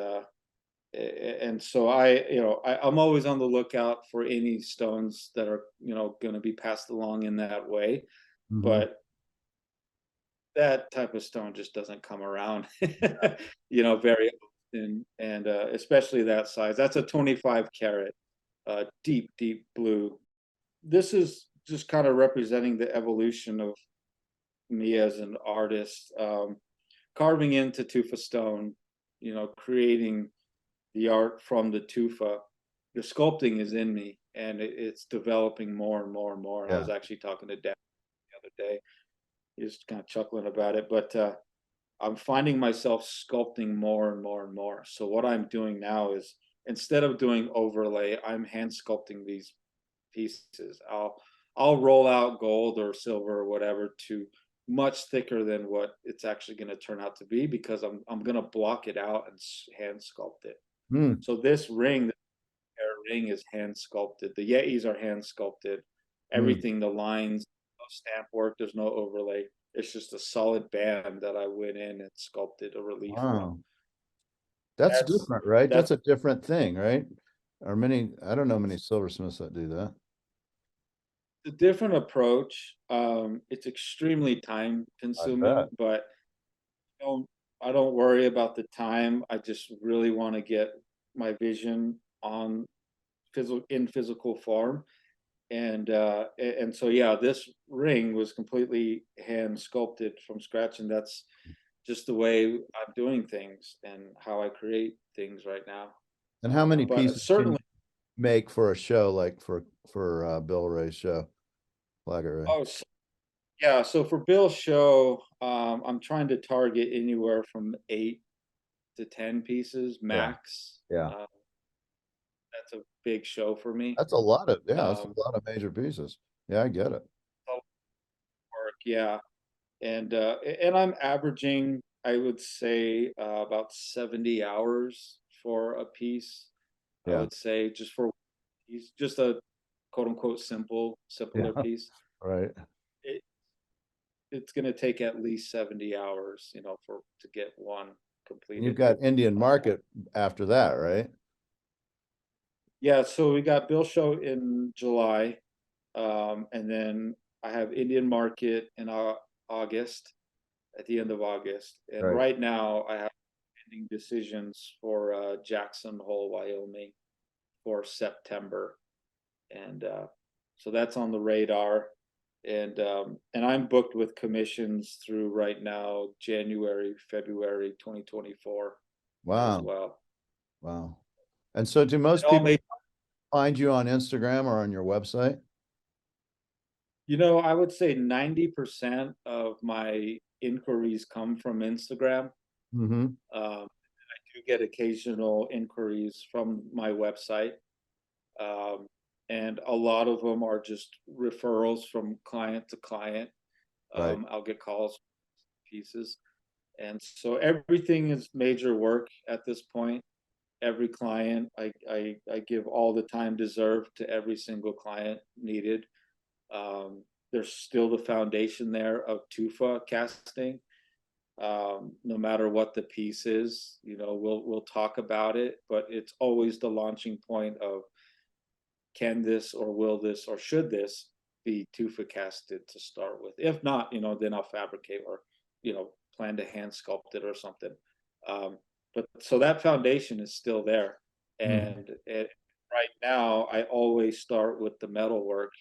[SPEAKER 1] so I'm always on the lookout for any stones that are, going to be passed along in that way.
[SPEAKER 2] Mhm.
[SPEAKER 1] But that type of stone just doesn't come around, very often, and especially that size. That's a 25 karat, deep, deep blue. This is just kind of representing the evolution of me as an artist, carving into tufa stone, creating the art from the tufa. The sculpting is in me, and it's developing more and more and more. And I
[SPEAKER 2] Yeah.
[SPEAKER 1] was actually talking to Dad the other day. He was kind of chuckling about it, but I'm finding myself sculpting more and more and more. So what I'm doing now is, instead of doing overlay, I'm hand sculpting these pieces. I'll roll out gold or silver or whatever to much thicker than what it's actually going to turn out to be, because I'm going to block it out and hand sculpt it.
[SPEAKER 2] Hmm.
[SPEAKER 1] So this ring, the ring is hand sculpted. The Yetis are hand sculpted.
[SPEAKER 2] Hmm.
[SPEAKER 1] Everything, the lines, no stamp work, there's no overlay. It's just a solid band that I went in and sculpted a relief from.
[SPEAKER 2] Wow. That's
[SPEAKER 1] That's
[SPEAKER 2] different, right?
[SPEAKER 1] that's
[SPEAKER 2] That's a different thing, right? Or many, I don't know many silversmiths that do that.
[SPEAKER 1] a different approach. It's extremely time
[SPEAKER 2] I
[SPEAKER 1] consuming,
[SPEAKER 2] bet.
[SPEAKER 1] but I don't I don't worry about the time. I just really want to get my vision on physical form. And so yeah, this ring was completely hand sculpted from scratch, and that's just the way I'm doing things and how I create things right now.
[SPEAKER 2] And how many
[SPEAKER 1] But
[SPEAKER 2] pieces can
[SPEAKER 1] certainly,
[SPEAKER 2] you make for a show like for Bill Ray's show, Flagger Ray?
[SPEAKER 1] oh yeah. So for Bill's show, I'm trying to target anywhere from 8 to 10 pieces
[SPEAKER 2] Yeah,
[SPEAKER 1] max.
[SPEAKER 2] yeah.
[SPEAKER 1] That's a big show for me.
[SPEAKER 2] That's a lot of, yeah, that's
[SPEAKER 1] Um,
[SPEAKER 2] a lot of major pieces. Yeah, I get it.
[SPEAKER 1] work, yeah, and I'm averaging, I would say, about 70 hours for a piece. I
[SPEAKER 2] Yeah,
[SPEAKER 1] would say, just for he's just a quote unquote
[SPEAKER 2] yeah,
[SPEAKER 1] simpler piece.
[SPEAKER 2] right.
[SPEAKER 1] It, it's going to take at least 70 hours, for to get one
[SPEAKER 2] And you've
[SPEAKER 1] completed.
[SPEAKER 2] got Indian Market after that, right?
[SPEAKER 1] Yeah, so we got Bill Show in July, and then I have Indian Market in August, at the end of August. And
[SPEAKER 2] Right.
[SPEAKER 1] right now I have pending decisions for Jackson Hole, Wyoming for September. And so that's on the radar. And I'm booked with commissions through right now, January, February 2024 as
[SPEAKER 2] Wow.
[SPEAKER 1] well.
[SPEAKER 2] Wow. And so do most
[SPEAKER 1] It all
[SPEAKER 2] people
[SPEAKER 1] made,
[SPEAKER 2] find you on Instagram or on your website?
[SPEAKER 1] I would say 90% of my inquiries come from Instagram.
[SPEAKER 2] Mm-hmm.
[SPEAKER 1] I do get occasional inquiries from my website. Um, and a lot of them are just referrals from client to client.
[SPEAKER 2] Right.
[SPEAKER 1] I'll get calls, pieces. And so everything is major work at this point. Every client, I give all the time deserved to every single client needed. There's still the foundation there of tufa casting. No matter what the piece is, we'll talk about it, but it's always the launching point of, can this or will this or should this be tufa casted to start with? If not, then I'll fabricate or, plan to hand sculpt it or something. But so that foundation is still there.
[SPEAKER 2] Mhm.
[SPEAKER 1] And right now, I always start with the metal work.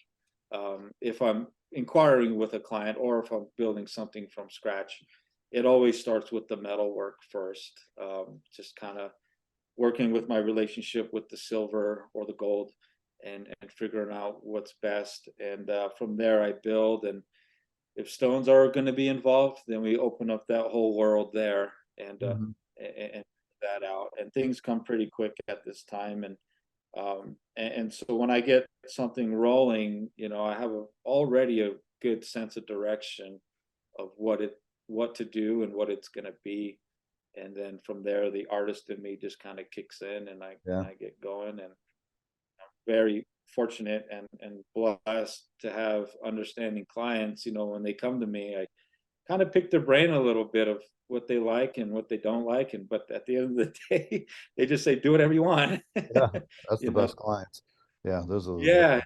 [SPEAKER 1] If I'm inquiring with a client or if I'm building something from scratch, it always starts with the metal work first. Just kind of working with my relationship with the silver or the gold, and figuring out what's best. And from there, I build. And if stones are going to be involved, then we open up that whole world there,
[SPEAKER 2] Mhm.
[SPEAKER 1] and that out. And things come pretty quick at this time. And so when I get something rolling, I have already a good sense of direction of what to do and what it's going to be. And then from there, the artist in me just kind of kicks in, and
[SPEAKER 2] Yeah.
[SPEAKER 1] I get going. And very fortunate and blessed to have understanding clients. When they come to me, I kind of pick their brain a little bit of what they like and what they don't like. But at the end of the day, they just say, do whatever you want.
[SPEAKER 2] Yeah. That's the
[SPEAKER 1] you know,
[SPEAKER 2] best clients. Yeah. Those are
[SPEAKER 1] yeah,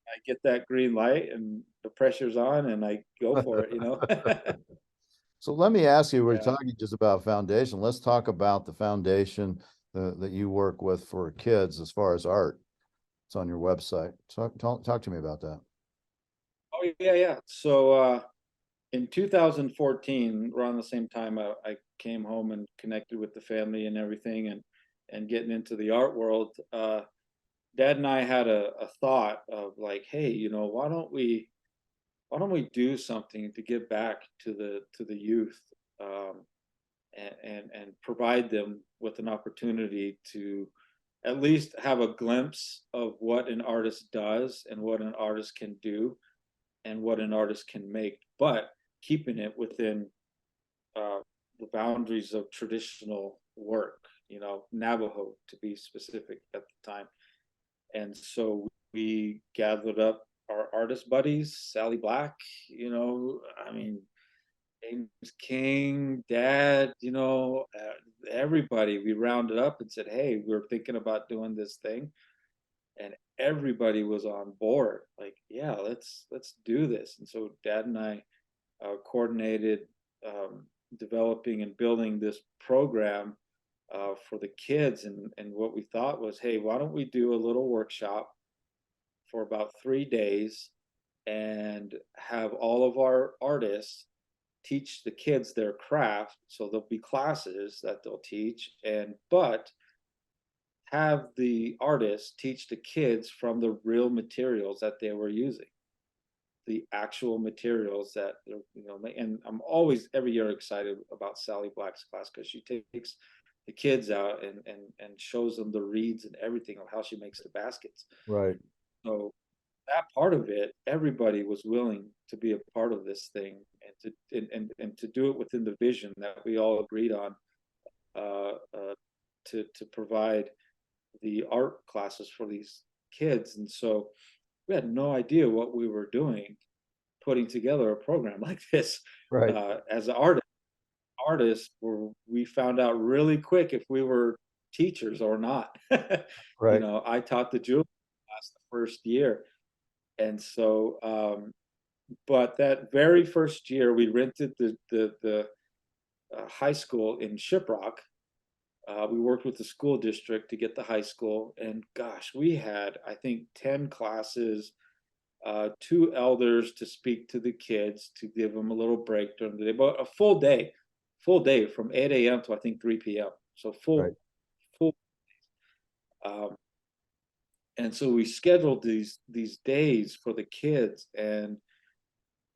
[SPEAKER 1] I get that green light and the pressure's on and I go for it.
[SPEAKER 2] So let me ask you, we're
[SPEAKER 1] Yeah.
[SPEAKER 2] talking just about foundation. Let's talk about the foundation that you work with for kids as far as art. It's on your website. Talk to me about that.
[SPEAKER 1] Oh, yeah, yeah. So in 2014, around the same time, I came home and connected with the family and everything, and getting into the art world. Dad and I had a thought of like, hey, why don't we do something to give back to the youth, um, and provide them with an opportunity to at least have a glimpse of what an artist does and what an artist can do and what an artist can make, but keeping it within uh, the boundaries of traditional work, Navajo to be specific at the time. And so we gathered up our artist buddies, Sally Black, I mean, James King, Dad, everybody. We rounded up and said, hey, we're thinking about doing this thing. And everybody was on board. Like, yeah, let's do this. And so Dad and I coordinated developing and building this program for the kids. And what we thought was, hey, why don't we do a little workshop for about 3 days and have all of our artists teach the kids their craft. So there'll be classes that they'll teach, but have the artists teach the kids from the real materials that they were using, the actual materials that and I'm always every year excited about Sally Black's class because she takes the kids out and shows them the reeds and everything of how she makes the baskets.
[SPEAKER 2] Right.
[SPEAKER 1] So that part of it, everybody was willing to be a part of this thing, and to do it within the vision that we all agreed on, to provide the art classes for these kids. And so we had no idea what we were doing, putting together a program like this
[SPEAKER 2] Right.
[SPEAKER 1] as an artist. artists, we found out really quick if we were teachers or not.
[SPEAKER 2] Right.
[SPEAKER 1] I taught the jewelry class the first year. And so, but that very first year, we rented the high school in Shiprock. We worked with the school district to get the high school, and gosh, we had, I think, 10 classes, two elders to speak to the kids, to give them a little break during the day, but a full day from 8 a.m. to I think 3 p.m. So
[SPEAKER 2] Right.
[SPEAKER 1] full. Um, and so we scheduled these days for the kids, and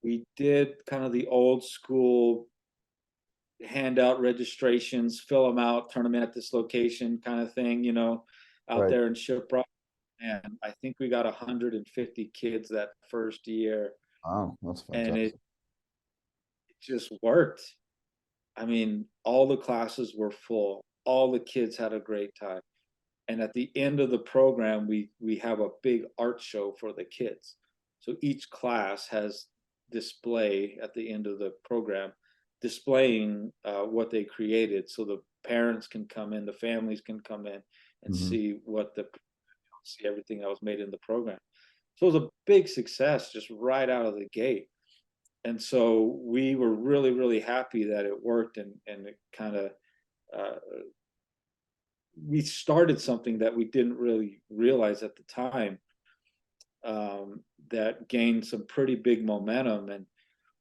[SPEAKER 1] we did kind of the old school hand out registrations, fill them out, turn them in at this location kind of thing, out
[SPEAKER 2] Right.
[SPEAKER 1] there in Shiprock. And I think we got 150 kids that first year,
[SPEAKER 2] Wow, that's
[SPEAKER 1] and it
[SPEAKER 2] fantastic.
[SPEAKER 1] just worked. I mean, all the classes were full. All the kids had a great time. And at the end of the program, we have a big art show for the kids. So each class has display at the end of the program, displaying what they created, so the parents can come in, the families can come in and
[SPEAKER 2] Mhm.
[SPEAKER 1] see everything that was made in the program. So it was a big success just right out of the gate. And so we were really, really happy that it worked, and it kind of uh, we started something that we didn't really realize at the time, that gained some pretty big momentum. And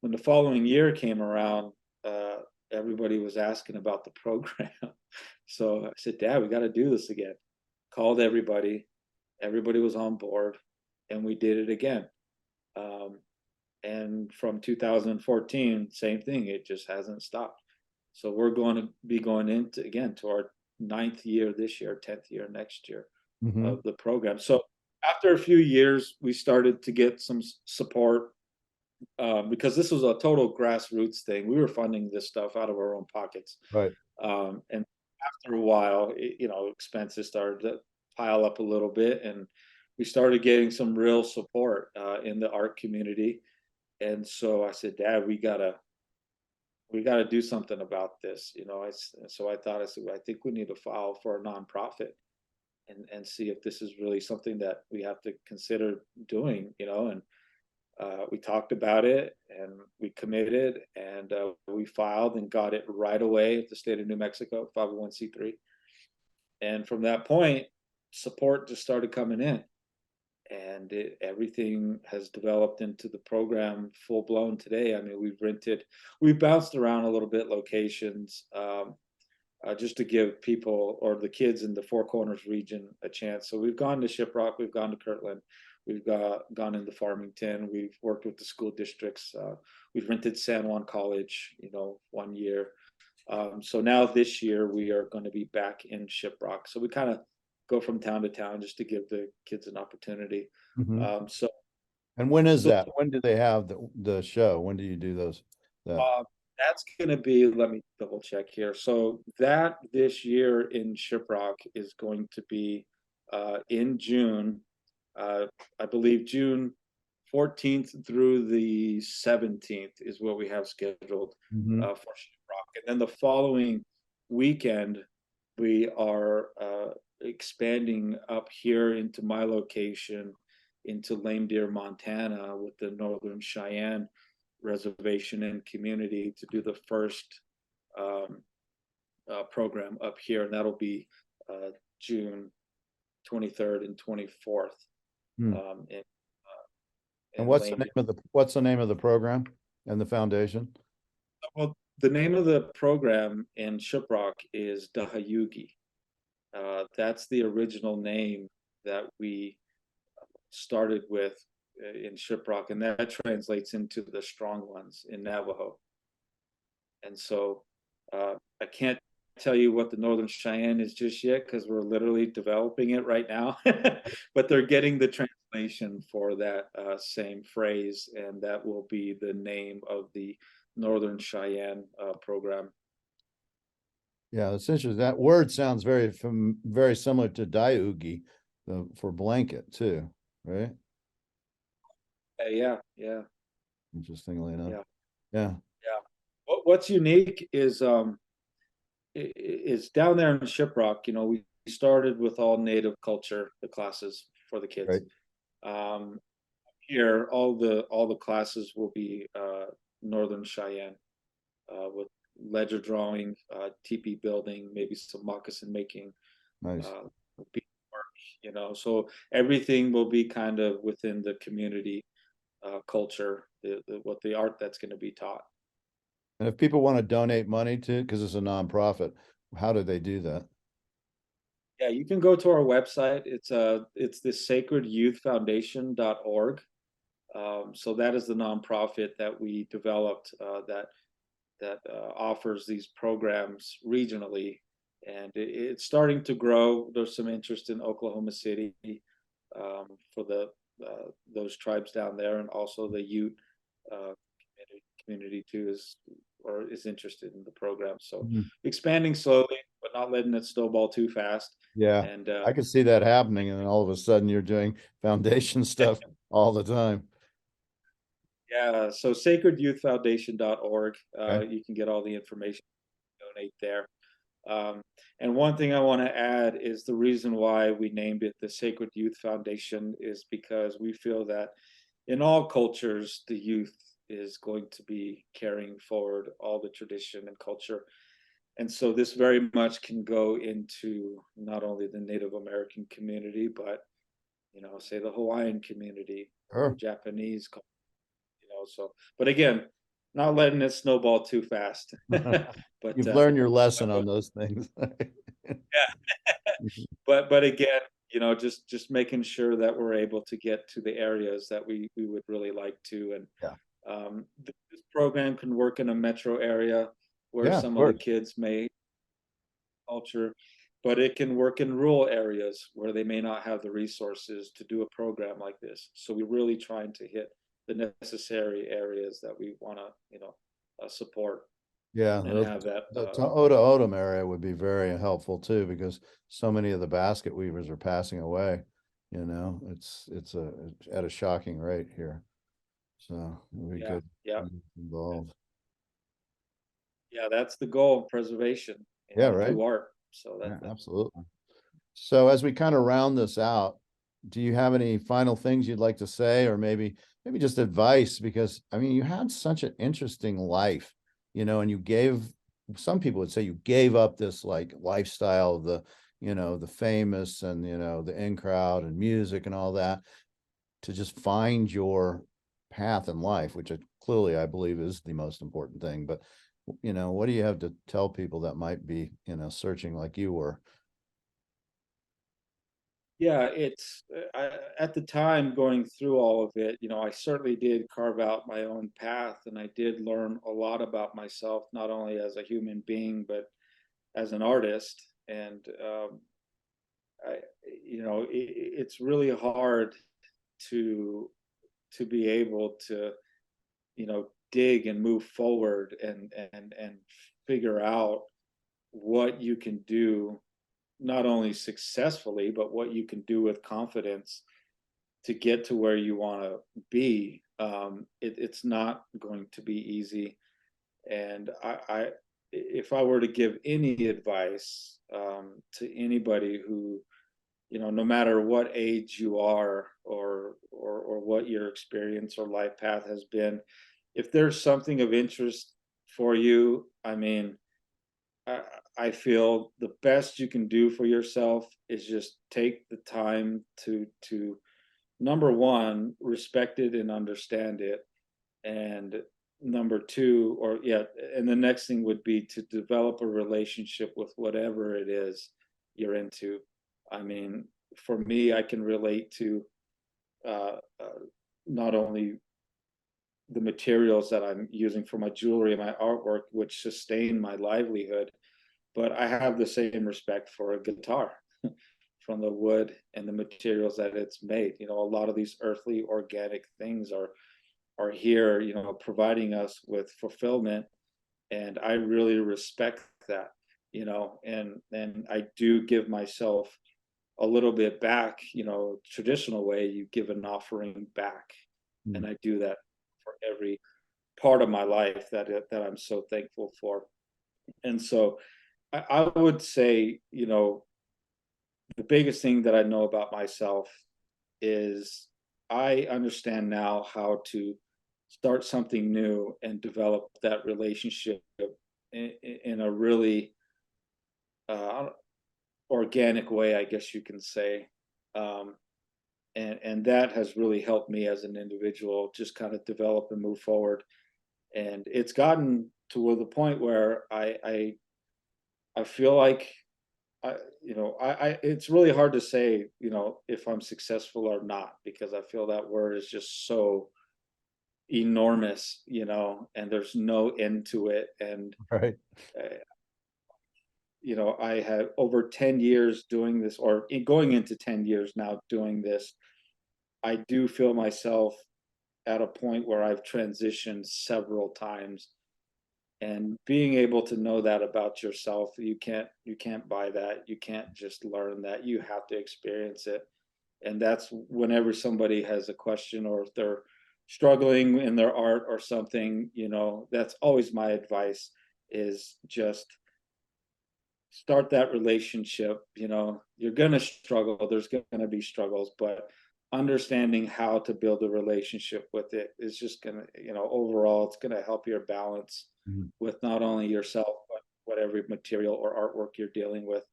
[SPEAKER 1] when the following year came around, everybody was asking about the program. So I said, Dad, we got to do this again. Called everybody. Everybody was on board, and we did it again. And from 2014, same thing. It just hasn't stopped. So we're going to be going into again to our 9th year this year, 10th year next year
[SPEAKER 2] Mhm.
[SPEAKER 1] of the program. So after a few years, we started to get some support, because this was a total grassroots thing. We were funding this stuff out of our own pockets.
[SPEAKER 2] Right.
[SPEAKER 1] And after a while, expenses started to pile up a little bit, and we started getting some real support in the art community. And so I said, Dad, we gotta do something about this. So I said, well, I think we need to file for a nonprofit and see if this is really something that we have to consider doing. And we talked about it, and we committed, and we filed and got it right away at the state of New Mexico, 501(c)(3). And from that point, support just started coming in, and everything has developed into the program full blown today. I mean, we've bounced around a little bit locations, just to give people or the kids in the Four Corners region a chance. So we've gone to Shiprock, we've gone to Kirtland, we've gone into Farmington, we've worked with the school districts, we've rented San Juan College, 1 year. So now this year we are going to be back in Shiprock. So we kind of go from town to town just to give the kids an opportunity.
[SPEAKER 2] Mhm.
[SPEAKER 1] So
[SPEAKER 2] And when is
[SPEAKER 1] so
[SPEAKER 2] that? When do they have the show? When do you do those? That
[SPEAKER 1] that's going to be, let me double check here. So that this year in Shiprock is going to be in June, I believe June 14th through the 17th is what we have scheduled
[SPEAKER 2] Mhm.
[SPEAKER 1] for Shiprock. And then the following weekend, we are expanding up here into my location, into Lame Deer, Montana, with the Northern Cheyenne reservation and community, to do the first um, program up here, and that'll be June 23rd and 24th,
[SPEAKER 2] Hmm.
[SPEAKER 1] in
[SPEAKER 2] And
[SPEAKER 1] Lame Deer.
[SPEAKER 2] what's the name of the program and the foundation?
[SPEAKER 1] Well, the name of the program in Shiprock is Dahayugi. That's the original name that we started with in Shiprock, and that translates into the strong ones in Navajo. And so I can't tell you what the Northern Cheyenne is just yet, because we're literally developing it right now. But they're getting the translation for that same phrase, and that will be the name of the Northern Cheyenne program.
[SPEAKER 2] Yeah, it's interesting. That word sounds very similar to Diugi, for blanket too, right?
[SPEAKER 1] Yeah, yeah,
[SPEAKER 2] Interestingly enough.
[SPEAKER 1] yeah,
[SPEAKER 2] Yeah.
[SPEAKER 1] yeah. What's unique is down there in Shiprock, we started with all native culture, the classes for the kids.
[SPEAKER 2] Right.
[SPEAKER 1] Here, all the classes will be Northern Cheyenne, with ledger drawing, teepee building, maybe some moccasin making,
[SPEAKER 2] Nice.
[SPEAKER 1] uh, beadwork. So everything will be kind of within the community culture, what the art that's going to be taught.
[SPEAKER 2] And if people want to donate money to, because it's a nonprofit, how do they do that?
[SPEAKER 1] Yeah, you can go to our website. It's the sacredyouthfoundation.org. So that is the nonprofit that we developed, that offers these programs regionally, and it's starting to grow. There's some interest in Oklahoma City, for those tribes down there, and also the Ute uh, community too is interested in the program. So
[SPEAKER 2] Mhm.
[SPEAKER 1] expanding slowly, but not letting it snowball too fast.
[SPEAKER 2] Yeah,
[SPEAKER 1] And
[SPEAKER 2] I could see that happening, and then all of a sudden you're doing foundation stuff all the time.
[SPEAKER 1] yeah, so sacredyouthfoundation.org.
[SPEAKER 2] Okay.
[SPEAKER 1] You can get all the information, donate there. And one thing I want to add is the reason why we named it the Sacred Youth Foundation is because we feel that in all cultures, the youth is going to be carrying forward all the tradition and culture. And so this very much can go into not only the Native American community, but, say the Hawaiian community, the
[SPEAKER 2] Sure.
[SPEAKER 1] Japanese, so, but again, not letting it snowball too fast. But,
[SPEAKER 2] You've learned your lesson
[SPEAKER 1] but
[SPEAKER 2] on those things.
[SPEAKER 1] yeah. But again, just making sure that we're able to get to the areas that we would really like to. And
[SPEAKER 2] Yeah.
[SPEAKER 1] this program can work in a metro area where
[SPEAKER 2] Yeah, of
[SPEAKER 1] some of the
[SPEAKER 2] course.
[SPEAKER 1] kids may culture, but it can work in rural areas where they may not have the resources to do a program like this. So we're really trying to hit the necessary areas that we want to, support
[SPEAKER 2] Yeah,
[SPEAKER 1] and have that.
[SPEAKER 2] the Oda Odom area would be very helpful too, because so many of the basket weavers are passing away. It's at a shocking rate here. So it would be
[SPEAKER 1] Yeah,
[SPEAKER 2] good
[SPEAKER 1] yeah,
[SPEAKER 2] to be involved.
[SPEAKER 1] yeah. That's the goal: preservation,
[SPEAKER 2] Yeah, right.
[SPEAKER 1] through art. So
[SPEAKER 2] Yeah,
[SPEAKER 1] that's
[SPEAKER 2] absolutely. So as we kind of round this out, do you have any final things you'd like to say, or maybe just advice? Because I mean, you had such an interesting life, and some people would say you gave up this like lifestyle of the famous and the in crowd and music and all that to just find your path in life, which clearly I believe is the most important thing. But what do you have to tell people that might be, searching like you were?
[SPEAKER 1] Yeah. At the time going through all of it. I certainly did carve out my own path, and I did learn a lot about myself, not only as a human being, but as an artist. And I, it's really hard to be able to dig and move forward and figure out what you can do, not only successfully, but what you can do with confidence to get to where you want to be. It's not going to be easy. And if I were to give any advice to anybody who, no matter what age you are, or what your experience or life path has been, if there's something of interest for you, I mean, I, I feel the best you can do for yourself is just take the time to number one, respect it and understand it, and number two, or yeah, and the next thing would be to develop a relationship with whatever it is you're into. I mean, for me, I can relate to uh, uh, not only the materials that I'm using for my jewelry and my artwork, which sustain my livelihood, but I have the same respect for a guitar from the wood and the materials that it's made. A lot of these earthly organic things are here, providing us with fulfillment. And I really respect that, and I do give myself a little bit back, traditional way, you give an offering back.
[SPEAKER 2] Mm.
[SPEAKER 1] And I do that for every part of my life that I'm so thankful for. And so I would say, the biggest thing that I know about myself is I understand now how to start something new and develop that relationship in a really uh, organic way, I guess you can say. Um, and that has really helped me as an individual just kind of develop and move forward. And it's gotten to the point where I feel like it's really hard to say, if I'm successful or not, because I feel that word is just so enormous, and there's no end to it. And,
[SPEAKER 2] Right.
[SPEAKER 1] uh, I had over 10 years doing this, or going into 10 years now doing this. I do feel myself at a point where I've transitioned several times, and being able to know that about yourself, you can't buy that. You can't just learn that. You have to experience it. And that's whenever somebody has a question, or if they're struggling in their art or something, that's always my advice, is just start that relationship. You're going to struggle, there's going to be struggles, but understanding how to build a relationship with it is just going to, overall, it's going to help your balance
[SPEAKER 2] Mhm.
[SPEAKER 1] with not only yourself, but whatever material or artwork you're dealing with.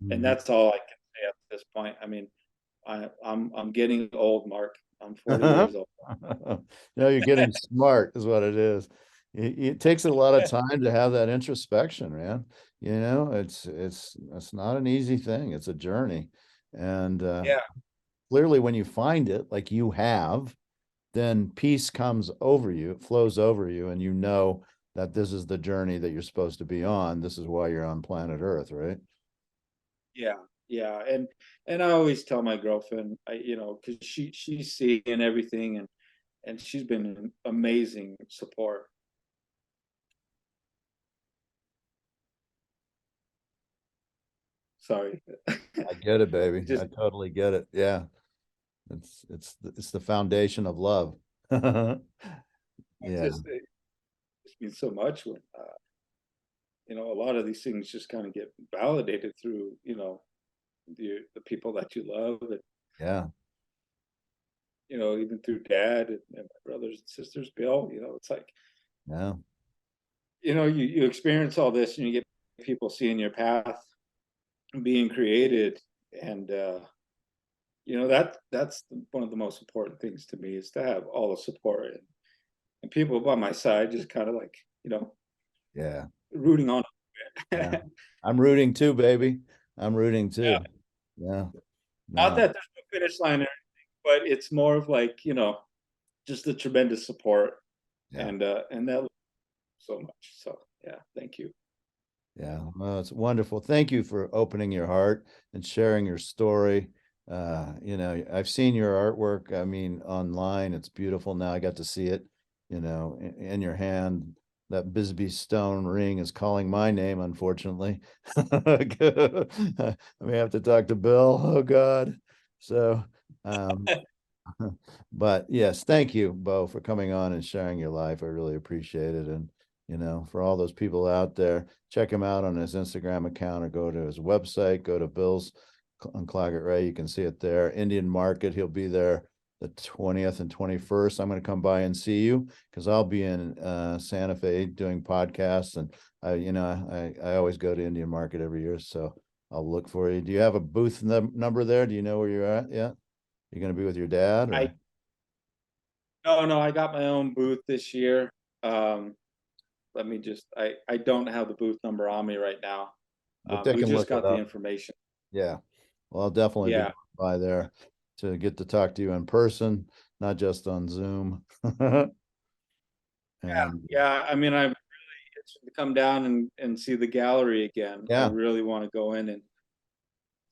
[SPEAKER 1] And
[SPEAKER 2] Mhm.
[SPEAKER 1] that's all I can say at this point. I mean, I'm getting old, Mark. I'm 40 years old.
[SPEAKER 2] No, you're getting smart is what it is. It takes a lot of time to have that introspection, man. It's not an easy thing. It's a journey. And
[SPEAKER 1] Yeah,
[SPEAKER 2] clearly when you find it, like you have, then peace comes over you, it flows over you, and you know that this is the journey that you're supposed to be on. This is why you're on planet Earth, right?
[SPEAKER 1] yeah, yeah. And I always tell my girlfriend, because she's seeing everything, and she's been an amazing support. Sorry.
[SPEAKER 2] I get it, baby. I
[SPEAKER 1] Just
[SPEAKER 2] totally get it. Yeah. It's the foundation of love. Yeah.
[SPEAKER 1] it just means so much when a lot of these things just kind of get validated through the people that you love, and
[SPEAKER 2] Yeah.
[SPEAKER 1] even through dad and my brothers and sisters, Bill. It's like,
[SPEAKER 2] Yeah.
[SPEAKER 1] you experience all this, and you get people seeing your path being created. And that's one of the most important things to me, is to have all the support, and people by my side, just kind of like,
[SPEAKER 2] Yeah.
[SPEAKER 1] rooting on.
[SPEAKER 2] Yeah. I'm rooting too, baby. I'm rooting
[SPEAKER 1] Yeah,
[SPEAKER 2] too. Yeah.
[SPEAKER 1] not
[SPEAKER 2] No.
[SPEAKER 1] that there's no finish line or anything, but it's more of like, just the tremendous support.
[SPEAKER 2] Yeah.
[SPEAKER 1] And that so much. So yeah, thank you.
[SPEAKER 2] Yeah. Well, it's wonderful. Thank you for opening your heart and sharing your story. I've seen your artwork, I mean, online. It's beautiful. Now I got to see it, in your hand. That Bisbee stone ring is calling my name, unfortunately. I may have to talk to Bill. Oh God. So, um, but yes, thank you, Bo, for coming on and sharing your life. I really appreciate it. And, for all those people out there, check him out on his Instagram account, or go to his website, go to Bill's on Claggett Ray. You can see it there. Indian Market, he'll be there the 20th and 21st. I'm going to come by and see you because I'll be in Santa Fe doing podcasts. And I always go to Indian Market every year. So I'll look for you. Do you have a booth number there? Do you know where you're at yet? You're going to be with your dad,
[SPEAKER 1] I
[SPEAKER 2] or?
[SPEAKER 1] No, no, I got my own booth this year. Um, Let me just, I don't have the booth number on me right now.
[SPEAKER 2] But they
[SPEAKER 1] We
[SPEAKER 2] can
[SPEAKER 1] just
[SPEAKER 2] look it
[SPEAKER 1] got the
[SPEAKER 2] up.
[SPEAKER 1] information.
[SPEAKER 2] Yeah. Well, I'll definitely be
[SPEAKER 1] Yeah,
[SPEAKER 2] by there to get to talk to you in person, not just on Zoom. And
[SPEAKER 1] yeah. I mean, I'm itching to come down and see the gallery again. I
[SPEAKER 2] yeah,
[SPEAKER 1] really want to go in and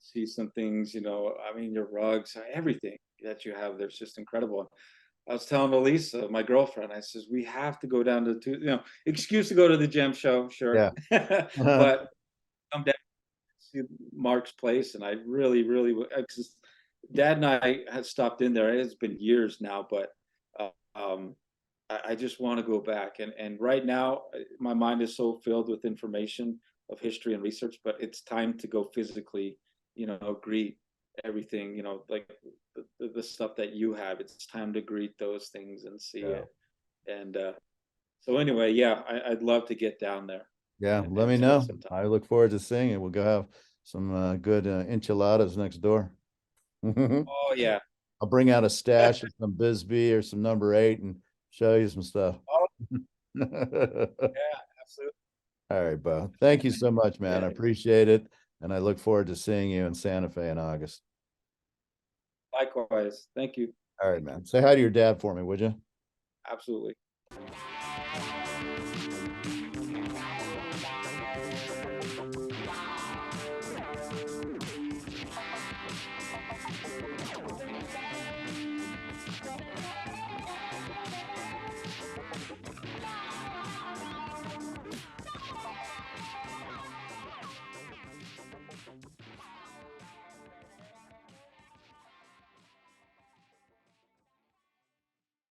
[SPEAKER 1] see some things. I mean, your rugs, everything that you have there's just incredible. I was telling Elisa, my girlfriend, I says, we have to go down to excuse to go to the gem show, sure,
[SPEAKER 2] yeah.
[SPEAKER 1] but come down and see Mark's place. And I really, really, because Dad and I had stopped in there. It's been years now, but uh, um, I just want to go back. And right now, my mind is so filled with information of history and research, but it's time to go physically, greet everything, like the stuff that you have. It's time to greet those things and see
[SPEAKER 2] Yeah.
[SPEAKER 1] it. And so anyway, yeah, I'd love to get down there
[SPEAKER 2] Yeah, let
[SPEAKER 1] and
[SPEAKER 2] me
[SPEAKER 1] spend
[SPEAKER 2] know.
[SPEAKER 1] some time.
[SPEAKER 2] I look forward to seeing it. We'll go have some good enchiladas next door. I'll
[SPEAKER 1] Oh yeah.
[SPEAKER 2] bring out a stash of some Bisbee or some number 8 and show you some stuff.
[SPEAKER 1] Oh
[SPEAKER 2] All
[SPEAKER 1] yeah, absolutely.
[SPEAKER 2] right, Bo. Thank you so much, man. I
[SPEAKER 1] Yeah.
[SPEAKER 2] appreciate it. And I look forward to seeing you in Santa Fe in August.
[SPEAKER 1] Likewise. Thank you.
[SPEAKER 2] All right, man. Say hi to your dad for me, would you?
[SPEAKER 1] Absolutely.